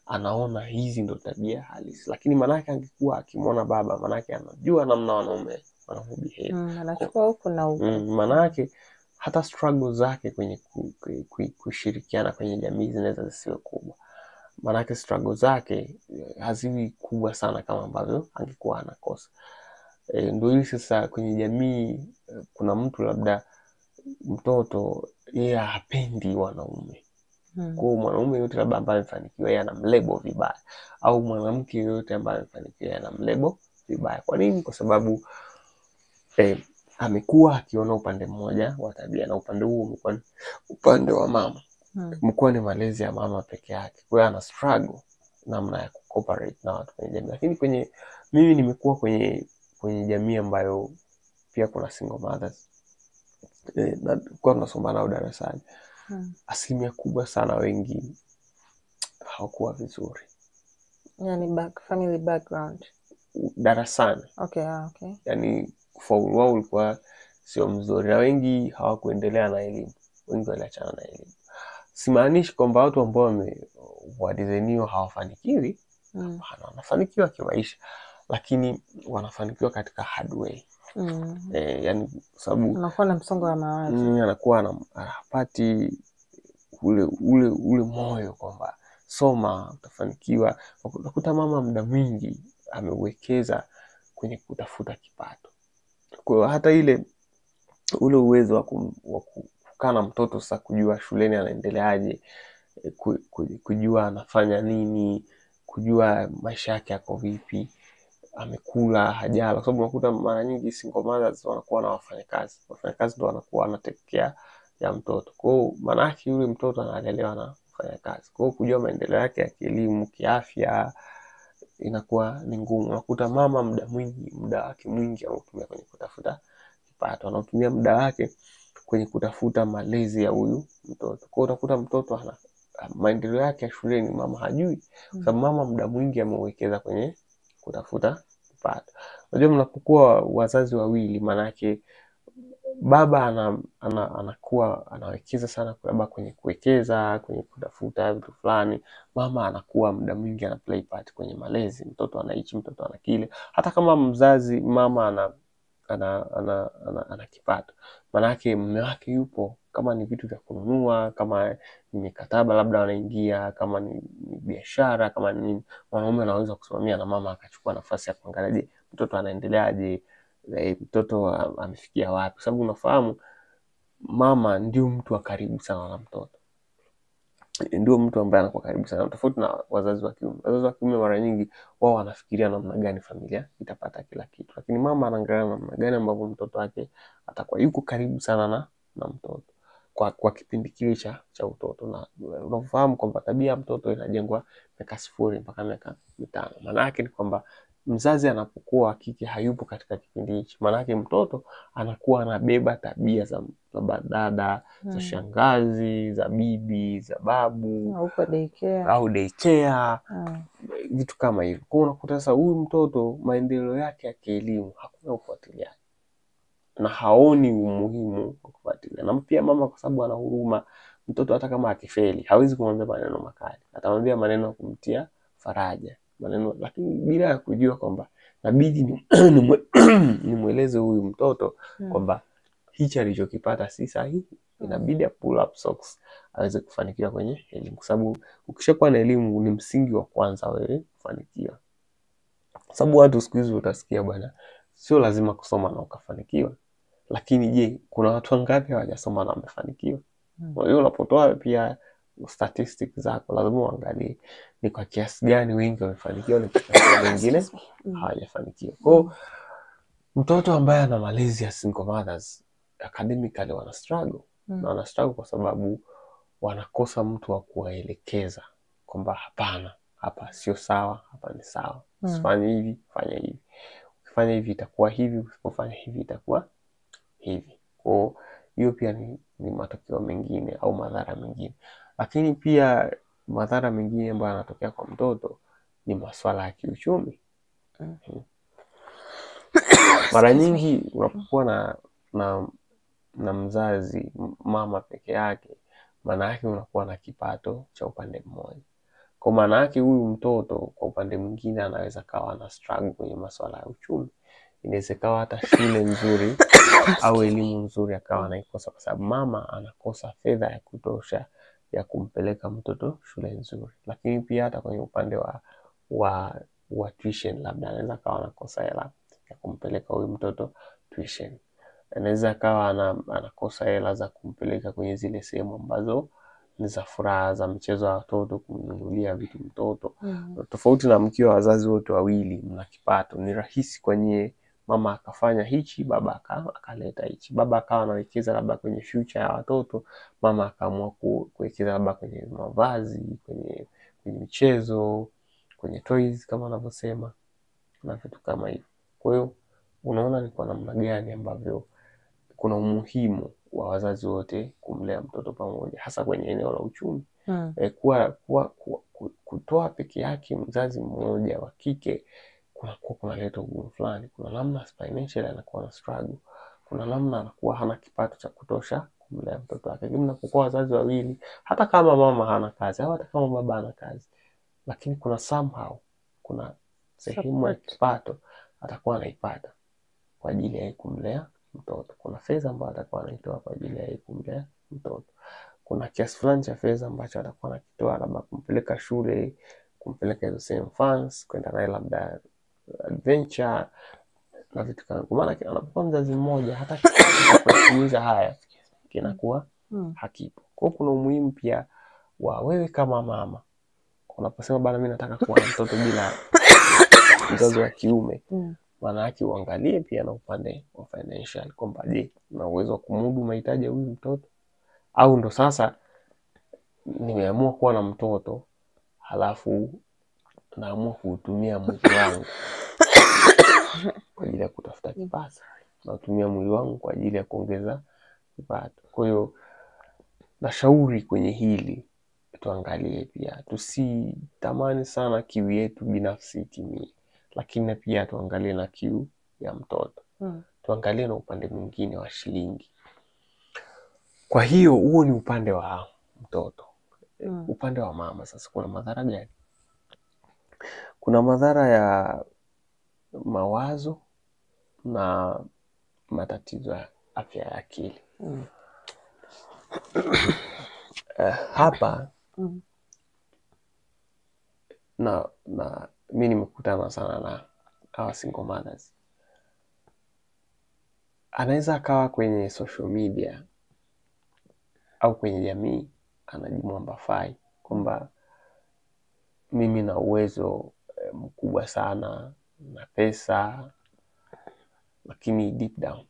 anaona hizi ndo tabia halisi. Lakini maana yake angekuwa akimwona baba, maana yake anajua namna wanaume wanavyobehave. Anachukua huku na huku. Maana yake hata struggle zake kwenye kushirikiana kwenye jamii zinaweza zisiwe kubwa. Maana yake struggle zake haziwi kubwa sana kama ambavyo angekuwa anakosa. Ndio hili sasa kwenye jamii kuna mtu labda mtoto yeye hapendi wanaume. Kwa mwanaume yote labda ambaye amefanikiwa yeye anamlebo vibaya, au mwanamke yote ambaye amefanikiwa yeye anamlebo vibaya. Kwa nini? Kwa sababu amekuwa akiona upande mmoja wa tabia, na upande huo umekuwa upande wa mama. Mkuwa ni malezi ya mama peke yake. Kwa hiyo ana struggle namna ya cooperate na watu kwenye jamii. Lakini mimi nimekuwa kwenye jamii ambayo pia kuna single mothers. Na kwa tunasoma nao darasani. Asilimia kubwa sana wengi hawakuwa vizuri. Yani family background. Darasani. Okay. Yani ufaulu wao ulikuwa sio mzuri, na wengi hawakuendelea na elimu. Wengi waliachana na elimu. Simaanishi kwamba watu ambao wadizainiwa hawafanikiwi. Wanafanikiwa kimaisha, lakini wanafanikiwa katika hard way. Yani sababu anakuwa na msongo wa mawazo. Anakuwa hapati ule moyo kwamba soma utafanikiwa. Unakuta mama muda mwingi amewekeza kwenye kutafuta kipato. Kwa hiyo hata ule uwezo wa kukaa na mtoto sasa, kujua shuleni anaendeleaje, kujua anafanya nini, kujua maisha yake yako vipi, amekula hajala. Kwa sababu unakuta mara nyingi single mothers wanakuwa na wafanyakazi. Wafanyakazi ndio wanakuwa wanatekea ya mtoto. Kwa hiyo maana yake yule mtoto analelewa na wafanyakazi. Kwa hiyo kujua maendeleo yake ya kielimu, kiafya inakuwa ni ngumu. Unakuta mama muda wake mwingi anatumia kwenye kutafuta kipato, anatumia muda wake kwenye kutafuta malezi ya huyu mtoto. Kwa hiyo utakuta mtoto maendeleo yake ya shuleni mama hajui, kwa sababu mama muda mwingi amewekeza kwenye kutafuta kipato. Unajua mnapokuwa wazazi wawili, maana yake baba anakuwa anawekeza sana labda kwenye kuwekeza, kwenye kutafuta vitu fulani. Mama anakuwa muda mwingi ana play part kwenye malezi. Mtoto anaishi, mtoto ana kile. Hata kama mzazi mama ana kipato, maana yake mume wake yupo, kama ni vitu vya kununua, kama ni mikataba labda wanaingia, kama ni biashara, kama ni mwanaume anaweza kusimamia, na mama akachukua nafasi ya kuangalia, je, mtoto anaendeleaje, mtoto amefikia wapi. Sababu unafahamu mama ndio mtu wa karibu sana na mtoto, ndio mtu ambaye anakuwa karibu sana, tofauti na wazazi wa kiume. Wazazi wa kiume mara nyingi wao wanafikiria namna gani familia itapata kila kitu, lakini mama anaangalia namna gani ambavyo mtoto wake atakuwa yuko karibu sana na mtoto kwa kipindi kile cha utoto. Na unafahamu kwamba tabia ya mtoto inajengwa miaka 0 mpaka miaka 5. Maana yake ni kwamba mzazi anapokuwa kike hayupo katika kipindi hicho, maana yake mtoto anakuwa anabeba tabia za dada, za shangazi, za bibi, za babu, au daycare, vitu kama hivyo. Kwa unakuta sasa huyu mtoto maendeleo yake ya kielimu hakuna ufuatiliaji, na haoni umuhimu wa kufuatilia. Na pia mama, kwa sababu ana huruma, mtoto hata kama akifeli hawezi kumwambia maneno makali, atamwambia maneno ya kumtia faraja, maneno, lakini bila ya kujua kwamba inabidi nimweleze huyu mtoto kwamba hichi alichokipata si sahihi. Inabidi pull up socks aweze kufanikiwa kwenye elimu, kwa sababu ukishakuwa na elimu ni msingi wa kwanza wewe kufanikiwa. Sababu watu siku hizi utasikia bwana, sio lazima kusoma na ukafanikiwa. Lakini je, kuna watu wangapi hawajasoma na wamefanikiwa? Kwa hiyo unapotoa pia statistics zako lazima uangalie ni kwa kiasi gani wengi wamefanikiwa na kiasi gani wengine hawajafanikiwa. Kwa mtoto ambaye ana malezi ya single mothers academically wana struggle. Na wana struggle kwa sababu wanakosa mtu wa kuwaelekeza kwamba hapana, hapa sio sawa, hapa ni sawa. Usifanye hivi, fanya hivi. Ukifanya hivi itakuwa hivi, usipofanya hivi itakuwa hivi. Kwa hiyo pia ni matokeo mengine au madhara mengine. Lakini pia madhara mengine ambayo yanatokea kwa mtoto ni masuala ya kiuchumi. Mara nyingi unapokuwa na mzazi mama peke yake, maana yake unakuwa na kipato cha upande mmoja. Kwa maana yake huyu mtoto kwa upande mwingine anaweza kawa na struggle kwenye masuala ya uchumi. Inaweza kawa hata shule nzuri au elimu nzuri akawa anaikosa kwa sababu mama anakosa fedha ya kutosha ya kumpeleka mtoto shule nzuri. Lakini pia hata kwenye upande wa tuition, labda anaweza kawa anakosa hela ya kumpeleka huyu mtoto tuition. Anaweza kawa anakosa hela za kumpeleka kwenye zile sehemu ambazo ni za furaha, za mchezo wa watoto, kumnunulia vitu mtoto. Tofauti na mkiwa wazazi wote wawili mna kipato, ni rahisi kwa nyie mama akafanya hichi, baba akaleta hichi. Baba akawa anawekeza labda kwenye future ya watoto, mama akaamua kuwekeza labda kwenye mavazi, kwenye michezo, kwenye toys kama wanavyosema, na vitu kama hivyo. Kwa hiyo unaona ni kwa namna gani ambavyo kuna umuhimu wa wazazi wote kumlea mtoto pamoja, hasa kwenye eneo la uchumi. Kutoa peke yake mzazi mmoja wa kike kunaleta ugumu fulani. Kuna namna financial anakuwa na struggle, kuna namna anakuwa hana kipato cha kutosha kumlea mtoto wake. Lakini mnapokuwa wazazi wawili, hata kama mama hana kazi au hata kama baba hana kazi, lakini kuna somehow kuna sehemu ya kipato atakuwa anaipata kwa ajili ya kumlea mtoto. Kuna fedha ambayo atakuwa anaitoa kwa ajili ya kumlea mtoto. Kuna kiasi fulani cha fedha ambacho atakuwa anakitoa labda kumpeleka shule, kumpeleka hizo same funds, kwenda naye labda adventure na vitu kama. Kwa maana anapokuwa mzazi mmoja, hata kutimiza haya kinakuwa hakipo. Kwa hiyo kuna umuhimu pia wa wewe kama mama unaposema bana, mimi nataka kuwa na mtoto bila mzazi wa kiume, maana yake uangalie pia na upande wa financial, kwamba je, na uwezo wa kumudu mahitaji ya huyu mtoto, au ndo sasa nimeamua kuwa na mtoto halafu naamua kuutumia mwili wangu kwa ajili ya kutafuta kipato, natumia mwili wangu kwa ajili ya kuongeza kipato. Kwa hiyo nashauri kwenye hili tuangalie pia, tusitamani sana kiu yetu binafsi itimie, lakini pia tuangalie na kiu ya mtoto. Tuangalie na upande mwingine wa shilingi. Kwa hiyo huo ni upande wa mtoto. Upande wa mama sasa kuna madhara gani? Kuna madhara ya mawazo na matatizo ya afya ya akili. Hapa na mimi nimekutana sana na hawa single mothers. Anaweza akawa kwenye social media au kwenye jamii anajimwamba fai kwamba mimi na uwezo mkubwa sana na pesa, lakini deep down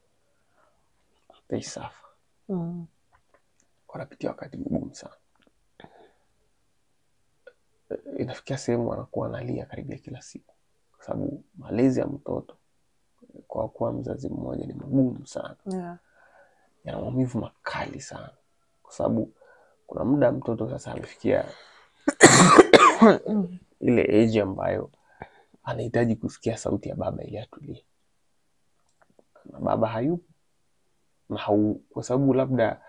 they suffer. Wanapitia wakati mgumu sana. Inafikia sehemu anakuwa analia karibia kila siku, kwa sababu malezi ya mtoto kwa kuwa mzazi mmoja ni magumu sana. Yana maumivu makali sana, kwa sababu kuna muda mtoto sasa amefikia ile age ambayo anahitaji kusikia sauti ya baba ili atulie, na baba hayupo, na kwa sababu labda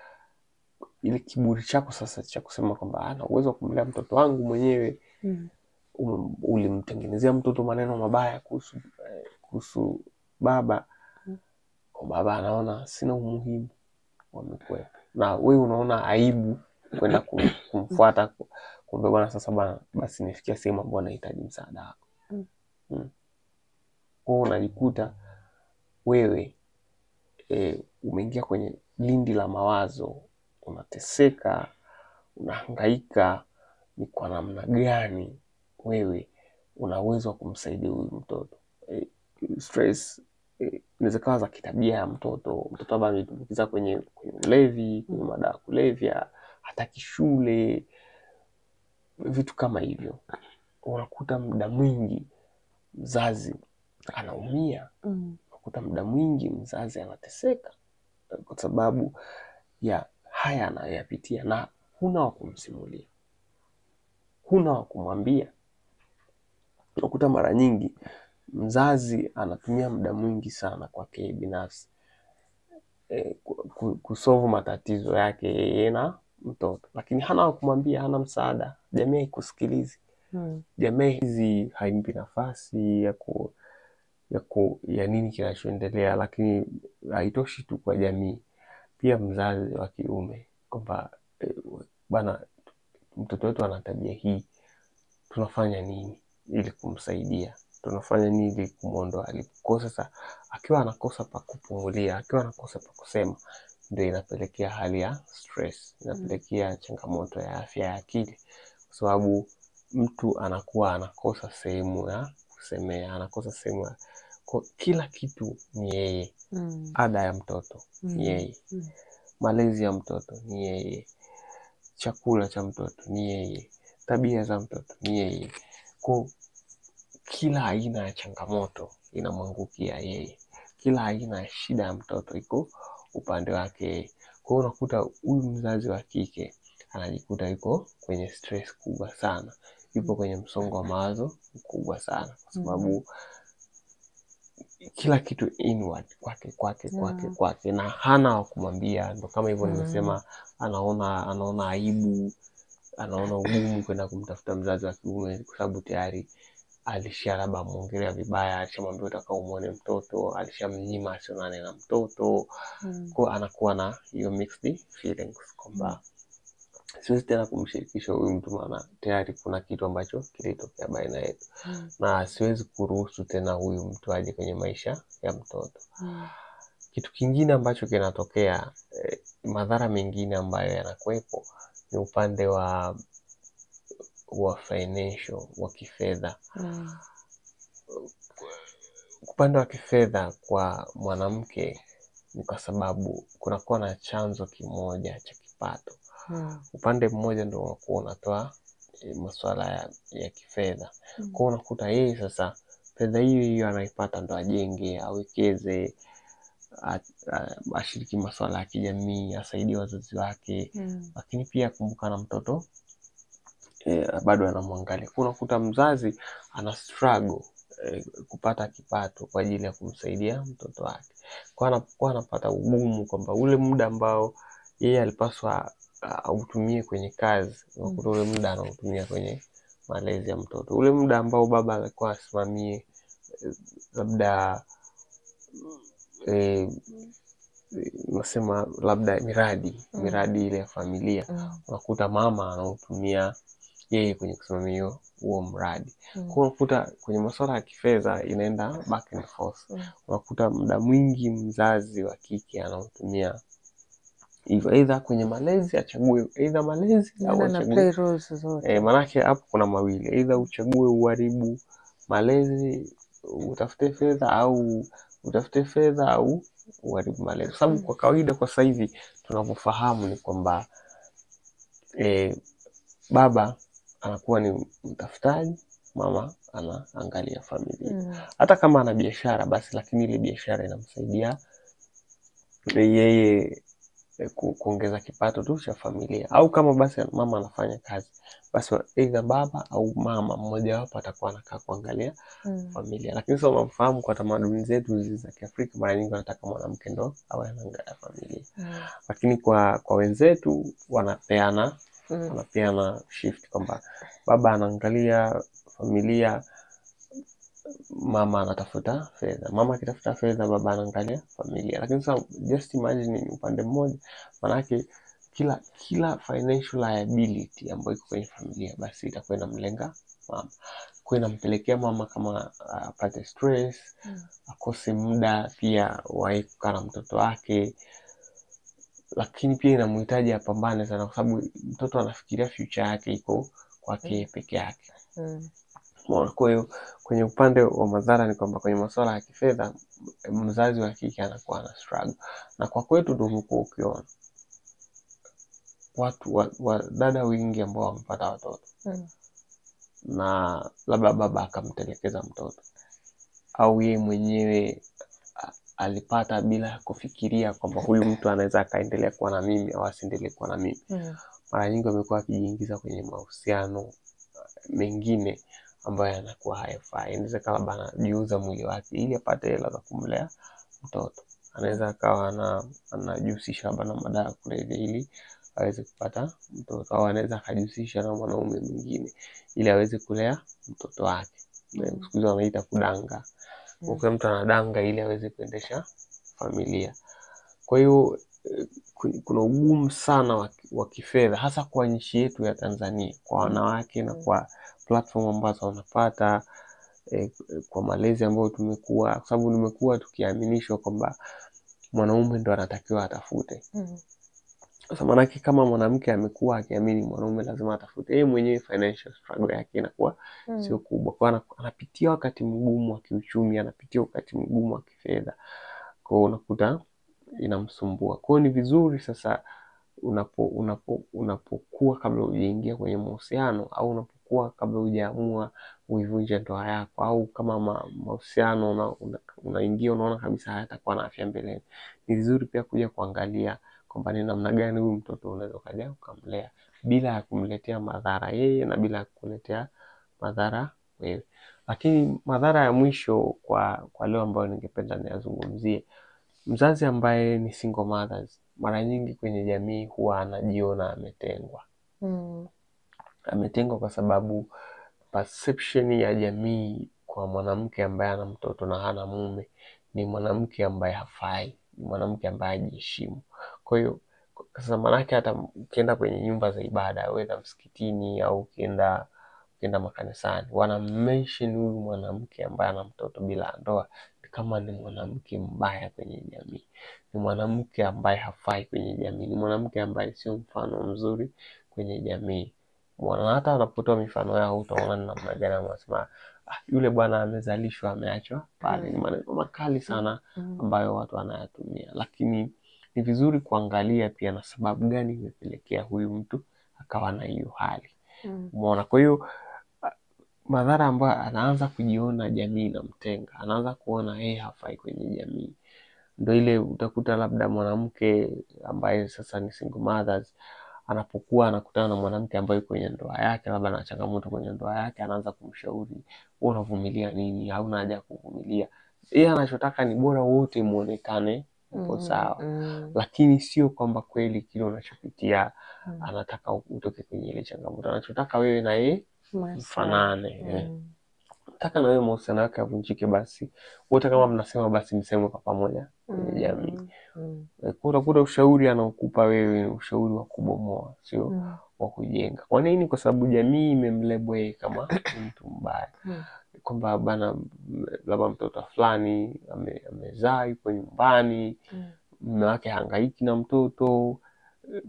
ile kiburi chako sasa cha kusema kwamba ana uwezo wa kumlea mtoto wangu mwenyewe, ulimtengenezea mtoto maneno mabaya kuhusu baba. Kwa baba anaona sina umuhimu wamekuwepo, na wewe unaona aibu kwenda kumfuata, kumbe bwana sasa bwana, basi nifikia sehemu ambayo nahitaji msaada wako. Kwa unajikuta wewe umeingia kwenye lindi la mawazo, unateseka, unahangaika. Ni kwa namna gani wewe una uwezo wa kumsaidia huyu mtoto? Stress inaweza kuwa za kitabia ya mtoto ambaye ametumbukiza kwenye ulevi, kwenye madawa kulevya, hataki shule, vitu kama hivyo. Unakuta muda mwingi mzazi anaumia, unakuta muda mwingi mzazi anateseka kwa sababu ya haya anayoyapitia, na huna wa kumsimulia, huna wa kumwambia. Unakuta mara nyingi mzazi anatumia muda mwingi sana kwake binafsi kusolve matatizo yake yeye na mtoto, lakini hana wa kumwambia, hana msaada, jamii haikusikilizi. Jamii hizi haimpi nafasi ya nini kinachoendelea. Lakini haitoshi tu kwa jamii, pia mzazi wa kiume kwamba bana, mtoto wetu ana tabia hii, tunafanya nini ili kumsaidia, tunafanya nini ili kumuondoa alipo. Sasa akiwa anakosa pa kupumulia, akiwa anakosa pa kusema, ndio inapelekea hali ya stress, inapelekea changamoto ya afya ya akili, kwa sababu mtu anakuwa anakosa sehemu ya kusemea, anakosa sehemu ya kila kitu ni yeye. Ada ya mtoto ni yeye, malezi ya mtoto ni yeye, chakula cha mtoto ni yeye, tabia za mtoto ni yeye. Kwa kila aina ya changamoto inamwangukia yeye, kila aina ya shida ya mtoto iko upande wake. Kwa hiyo unakuta huyu mzazi wa kike anajikuta yuko kwenye stress kubwa sana, yupo kwenye msongo wa mawazo mkubwa sana, kwa sababu kila kitu inward kwake na hana wa kumwambia. Ndo kama hivyo nimesema, anaona aibu, anaona ugumu kwenda kumtafuta mzazi wa kiume, kwa sababu tayari alishalaba muongelea vibaya, alishamwambia utaka umuone mtoto, alishamnyima asionane na mtoto. Kwa anakuwa na hiyo mixed feelings kwamba siwezi tena kumshirikisha huyu mtu, maana tayari kuna kitu ambacho kilitokea baina yetu, na siwezi kuruhusu tena huyu mtu aje kwenye maisha ya mtoto. Kitu kingine ambacho kinatokea, madhara mengine ambayo yanakuwepo ni upande wa financial, wa kifedha. Upande wa kifedha kwa mwanamke ni kwa sababu kunakuwa na chanzo kimoja cha kipato. Upande mmoja ndio unakuwa unatoa masuala ya kifedha. Kwa unakuta yeye sasa fedha hiyo anaipata ndo ajenge, awekeze, ashiriki masuala ya kijamii, asaidie wazazi wake. Lakini pia kumbuka na mtoto bado anamwangalia. Kwa unakuta mzazi ana struggle kupata kipato kwa ajili ya kumsaidia mtoto wake. Kwa anapata ugumu kwamba ule muda ambao yeye alipaswa autumie kwenye kazi, unakuta ule muda anautumia kwenye malezi ya mtoto. Ule muda ambao baba alikuwa asimamie labda nasema labda miradi ile ya familia, unakuta mama anautumia yeye kwenye kusimamia huo mradi. Kwa unakuta kwenye masuala ya kifedha inaenda back and forth. Unakuta muda mwingi mzazi wa kike anautumia hivyo, either kwenye malezi achague either malezi au achague manake hapo kuna mawili, either uchague uharibu malezi utafute fedha, au utafute fedha au uharibu malezi. Sababu kwa kawaida kwa sasa hivi tunavyofahamu ni kwamba baba anakuwa ni mtafutaji, mama anaangalia familia. Hata kama ana biashara basi, lakini ile biashara inamsaidia yeye kuongeza kipato tu cha familia. Au kama basi mama anafanya kazi, basi either baba au mama mmoja wapo atakuwa anakaa kuangalia familia. Lakini sasa unafahamu kwa tamaduni zetu za Kiafrika mara nyingi wanataka mwanamke ndo awe anaangalia familia. Lakini kwa wenzetu wanapeana shift kwamba baba anaangalia familia, mama anatafuta fedha. Mama akitafuta fedha, baba anaangalia familia. Lakini sasa just imagine upande mmoja, manake kila financial liability ambayo iko kwenye familia basi itakuwa inamlenga mama. Kwa inampelekea mama kama apate stress, akose muda pia wa kukaa na mtoto wake. Lakini pia inamhitaji apambane sana, kwa sababu mtoto anafikiria future yake iko kwake peke yake. Kwa hiyo kwenye upande wa madhara ni kwamba kwenye masuala ya kifedha mzazi wa kike anakuwa na struggle. Na kwa kwetu ndio umekuwa ukiona watu dada wengi ambao wamepata watoto na labda baba akamtelekeza mtoto, au yeye mwenyewe alipata bila kufikiria kwamba huyu mtu anaweza akaendelea kuwa na mimi au asiendelee kuwa na mimi. Mara nyingi wamekuwa wakijiingiza kwenye mahusiano mengine ambayo yanakuwa hayafai. Inaweza kama bana jiuza mwili wake ili apate hela za kumlea mtoto. Anaweza akawa anajihusisha na madawa ya kulevya ili aweze kupata mtoto, au anaweza akajihusisha na mwanaume mwingine ili aweze kulea mtoto wake. Siku hizi wanaita kudanga. Kwa mtu anadanga ili aweze kuendesha familia. Kwa hiyo kuna ugumu sana wa kifedha hasa kwa nchi yetu ya Tanzania kwa wanawake na kwa platform ambazo wanapata kwa malezi ambayo tumekuwa, kwa sababu tumekuwa tukiaminishwa kwamba mwanaume ndo anatakiwa atafute. Sasa manake kama mwanamke amekuwa akiamini mwanaume lazima atafute, yeye mwenyewe financial struggle yake inakuwa sio kubwa. Kwa anapitia wakati mgumu wa kiuchumi, anapitia wakati mgumu wa kifedha. Kwa hiyo unakuta inamsumbua. Kwa hiyo ni vizuri sasa unapokuwa kabla hujaingia kwenye mahusiano, au unapokuwa kabla hujaamua uivunje ndoa yako, au kama mahusiano unaingia unaona kabisa hayatakuwa na afya mbeleni, ni vizuri pia kuja kuangalia kwamba ni namna gani huyu mtoto unaweza kaja ukamlea bila ya kumletea madhara yeye na bila ya kuletea madhara wewe. Lakini madhara ya mwisho kwa leo ambayo ningependa niyazungumzie, mzazi ambaye ni single mothers mara nyingi kwenye jamii huwa anajiona ametengwa. Ametengwa kwa sababu perception ya jamii kwa mwanamke ambaye ana mtoto na hana mume ni mwanamke ambaye hafai, ni mwanamke ambaye hajiheshimu. Kwa hiyo sasa manake hata ukienda kwenye nyumba za ibada, whether msikitini au ukienda makanisani, wana mention huyu mwanamke ambaye ana mtoto bila ndoa kama ni mwanamke mbaya kwenye jamii, ni mwanamke ambaye hafai kwenye jamii, ni mwanamke ambaye sio mfano mzuri kwenye jamii. Hata wanapotoa mifano yao utaona ni namna gani wanasema yule bwana amezalishwa ameachwa pale. Ni maneno makali sana ambayo watu wanayatumia, lakini ni vizuri kuangalia pia na sababu gani imepelekea huyu mtu akawa na hiyo hali. Umeona? Kwa hiyo madhara ambayo anaanza kujiona jamii inamtenga, anaanza kuona yeye hafai kwenye jamii. Ndio ile utakuta labda mwanamke ambaye sasa ni single mothers anapokuwa anakutana na mwanamke ambaye kwenye ndoa yake labda ana changamoto kwenye ndoa yake, anaanza kumshauri, wewe unavumilia nini? Hauna haja kuvumilia. Yeye anachotaka ni bora wote muonekane upo sawa. Lakini sio kwamba kweli kile unachopitia anataka utoke kwenye ile changamoto. Anachotaka wewe na yeye mfanane. Nataka na wewe mahusiano yako yavunjike, basi wote kama mnasema basi mseme kwa pamoja kwenye jamii. Utakuta ushauri anaokupa wewe ushauri wa kubomoa, sio wa kujenga. Kwa nini? Kwa sababu jamii imemlebo yeye kama mtu mbaya. Kwamba bana labda mtoto fulani amezaa yupo nyumbani, mume wake hangaiki na mtoto,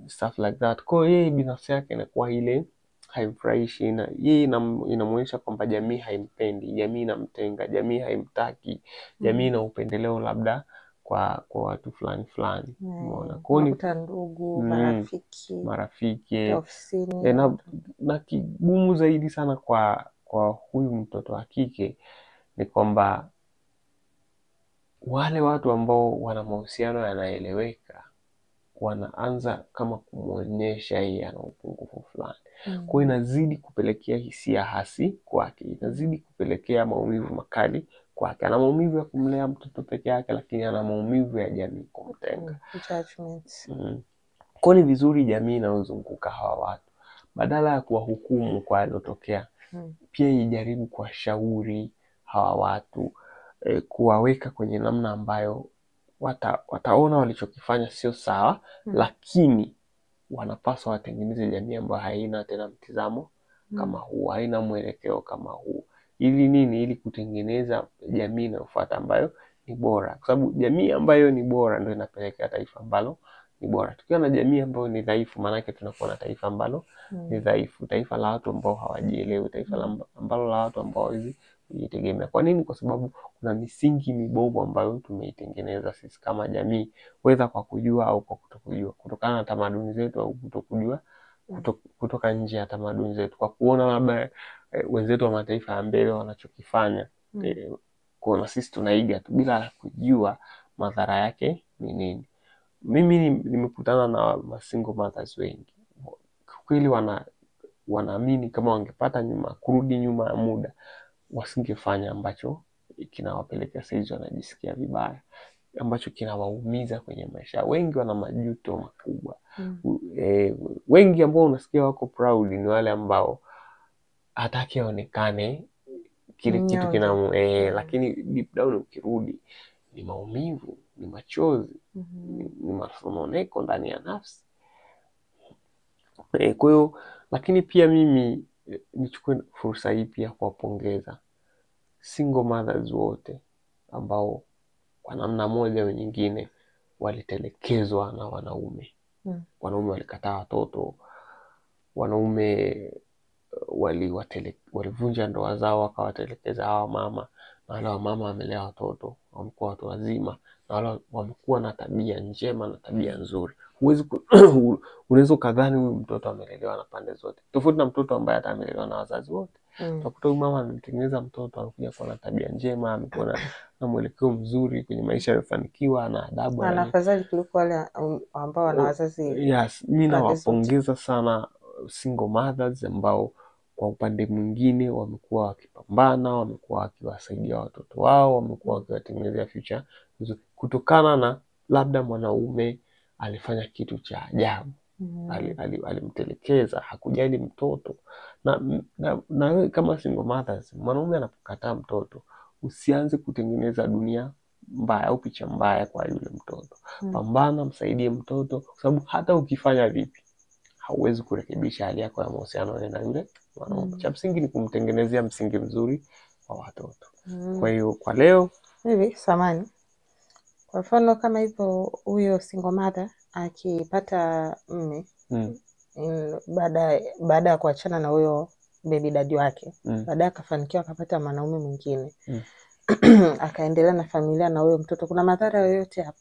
stuff like that. Kwa hiyo yeye binafsi yake inakuwa ile haimfurahishi, na yeye inamuonyesha kwamba jamii haimpendi, jamii inamtenga, jamii haimtaki, jamii ina upendeleo labda kwa watu fulani. Umeona? Kwa hiyo ni ndugu, marafiki ofisini. Na kigumu zaidi sana kwa huyu mtoto wa kike ni kwamba wale watu ambao wana mahusiano yanaeleweka wanaanza kama kumuonyesha yeye ana upungufu fulani. Kwa hiyo inazidi kupelekea hisia hasi kwake, inazidi kupelekea maumivu makali kwake. Ana maumivu ya kumlea mtoto peke yake, lakini ana maumivu ya jamii kumtenga. Kwa ni vizuri jamii inayozunguka hawa watu, badala ya kuwahukumu kwa yalotokea, pia ijaribu kuwashauri hawa watu, kuwaweka kwenye namna ambayo wataona walichokifanya sio sawa, lakini wanapaswa watengeneze jamii ambayo haina tena mtizamo kama huu, haina mwelekeo kama huu. Ili nini? Ili kutengeneza jamii inayofuata ambayo ni bora. Kwa sababu jamii ambayo ni bora ndio inapelekea taifa ambalo ni bora. Tukiwa na jamii ambayo ni dhaifu, maana yake tunakuwa na taifa ambalo ni dhaifu, taifa la watu ambao hawajielewi, taifa ambalo la watu ambao hawezi kujitegemea. Kwa nini? Kwa sababu kuna misingi mibovu ambayo tumeitengeneza sisi kama jamii, whether kwa kujua au kwa kutokujua, kutokana na tamaduni zetu au kutokujua, kutoka nje ya tamaduni zetu, kwa kuona labda wenzetu wa mataifa ya mbele wanachokifanya, kuona sisi tunaiga tu bila kujua madhara yake ni nini. Mimi nimekutana na single mothers wengi. Kweli wanaamini kama wangepata kurudi nyuma ya muda, wasingefanya ambacho kinawapelekea saizi wanajisikia vibaya, ambacho kinawaumiza kwenye maisha. Wengi wana majuto makubwa. Wengi ambao unasikia wako proud ni wale ambao hataki aonekane kile kitu lakini deep down ukirudi ni maumivu, ni machozi, ni masononeko ndani ya nafsi. Kwa hiyo, lakini pia mimi nichukue fursa hii pia kuwapongeza single mothers wote ambao kwa namna moja au nyingine walitelekezwa na wanaume. Wanaume walikataa watoto, wanaume walivunja ndoa zao wakawatelekeza hawa mama, na wale mama wamelea watoto, wamekuwa watu wazima, na wale wamekuwa na tabia njema na tabia nzuri. Unaweza kadhani huyu mtoto amelelewa na pande zote, tofauti na mtoto ambaye amelelewa na wazazi wote. Utakuta huyu mama amemtengeneza mtoto anakuja kuwa na tabia njema, amekuwa na mwelekeo mzuri kwenye maisha, amefanikiwa, na adabu, na afadhali kuliko wale ambao wana wazazi. Yes, mimi nawapongeza sana single mothers ambao kwa upande mwingine wamekuwa wakipambana, wamekuwa wakiwasaidia watoto wao, wamekuwa wakiwatengenezea future nzuri, kutokana na labda mwanaume alifanya kitu cha ajabu. Alimtelekeza, hakujali mtoto. Na wewe kama single mothers, mwanaume anapokataa mtoto, usianze kutengeneza dunia mbaya au picha mbaya kwa yule mtoto. Pambana, msaidie mtoto, kwa sababu hata ukifanya vipi hauwezi kurekebisha hali yako ya mahusiano na yule mwanaume. Cha msingi ni kumtengenezea msingi mzuri wa watoto. Kwa hiyo kwa leo hivi samani, kwa mfano kama hivyo, huyo single mother akipata mme baada ya kuachana na huyo baby daddy wake, baadaye akafanikiwa akapata mwanaume mwingine akaendelea na familia na huyo mtoto, kuna madhara yoyote hapo?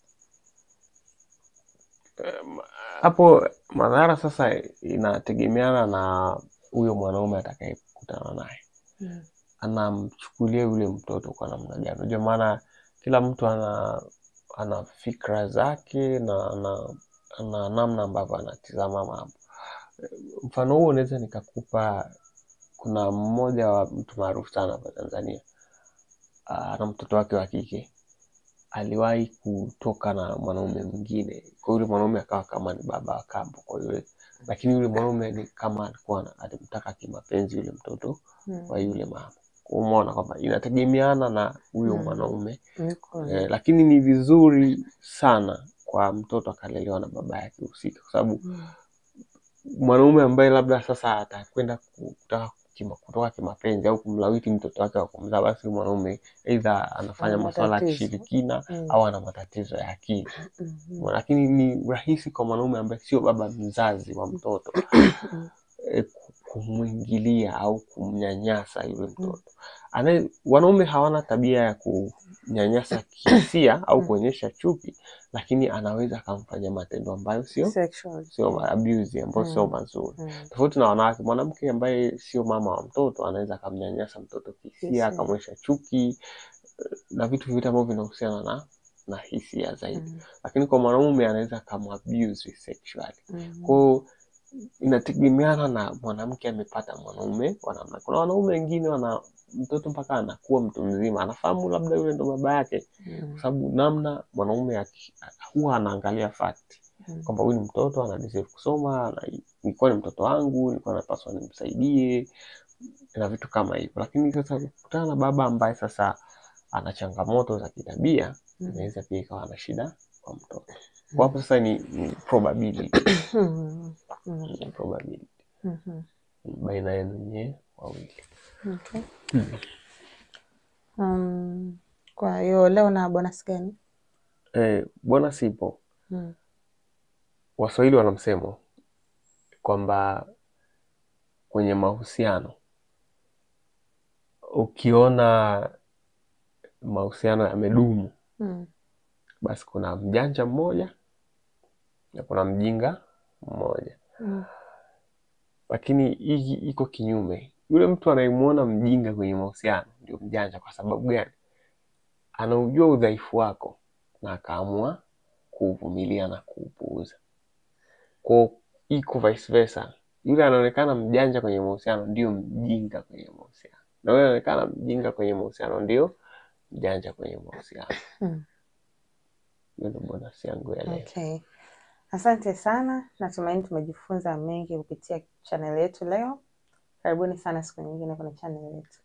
Hapo madhara sasa inategemeana na huyo mwanaume atakayekutana naye. Anamchukulia yule mtoto kwa namna gani? Unajua, maana kila mtu ana fikra zake na namna ambavyo anatizama mambo. Mfano huo unaweza nikakupa. Kuna mmoja wa mtu maarufu sana hapa Tanzania, ana mtoto wake wa kike, aliwahi kutoka na mwanaume mwingine. Kwa yule mwanaume akawa kama ni baba wa kambo kwa yule, lakini yule mwanaume ni kama alikuwa alimtaka kimapenzi yule mtoto wa yule mama. Umeona kwamba inategemeana na huyo mwanaume. Lakini ni vizuri sana kwa mtoto akalelewa na baba yake husika, kwa sababu mwanaume ambaye labda sasa atakwenda kutoka kimapenzi au kumlawiti mtoto wake wa kumzaa, basi mwanaume aidha anafanya masuala ya kishirikina au ana matatizo ya akili. Lakini ni rahisi kwa mwanaume ambaye sio baba mzazi wa mtoto kumwingilia au kumnyanyasa yule mtoto. Wanaume hawana tabia ya kunyanyasa kihisia au kuonyesha chuki, lakini anaweza akamfanya matendo ambayo sio abuse, ambayo sio mazuri. Tofauti na wanawake, mwanamke ambaye sio mama wa mtoto anaweza akamnyanyasa mtoto kihisia, akamwonyesha chuki na vitu vyote ambavyo vinahusiana na hisia zaidi. Lakini kwa mwanaume anaweza akamabuse sexually. Kwa inategemeana na mwanamke amepata mwanaume wa namna. Kuna wanaume wengine wana mtoto mpaka anakuwa mtu mzima, anafahamu labda yule ndo baba yake, kwa sababu namna mwanaume huwa anaangalia fact kwamba huyu ni mtoto, ana deserve kusoma, nilikuwa ni mtoto wangu, nilikuwa napaswa nimsaidie na vitu kama hivyo. Lakini sasa kukutana na baba ambaye sasa ana changamoto za kitabia, inaweza pia ikawa na shida kwa mtoto. Kwa hapo sasa ni probability. Probability baina yenu nyewe wawili. Kwa hiyo leo na bonus gani? Bonus ipo. Waswahili wana msemo kwamba kwenye mahusiano, ukiona mahusiano yamedumu, basi kuna mjanja mmoja na kuna mjinga mmoja. Lakini hii iko kinyume. Yule mtu anayemuona mjinga kwenye mahusiano ndio mjanja. Kwa sababu gani? Anaujua udhaifu wako na akaamua kuvumilia na kuupuuza. Kwa iko vice versa. yule anaonekana mjanja kwenye mahusiano ndio mjinga kwenye mahusiano, na yule anaonekana mjinga kwenye mahusiano ndio mjanja kwenye mahusiano. Ndio bonus yangu ya leo. Okay. Asante sana. Natumaini tumejifunza mengi kupitia channel yetu leo. Karibuni sana siku nyingine kwenye channel yetu.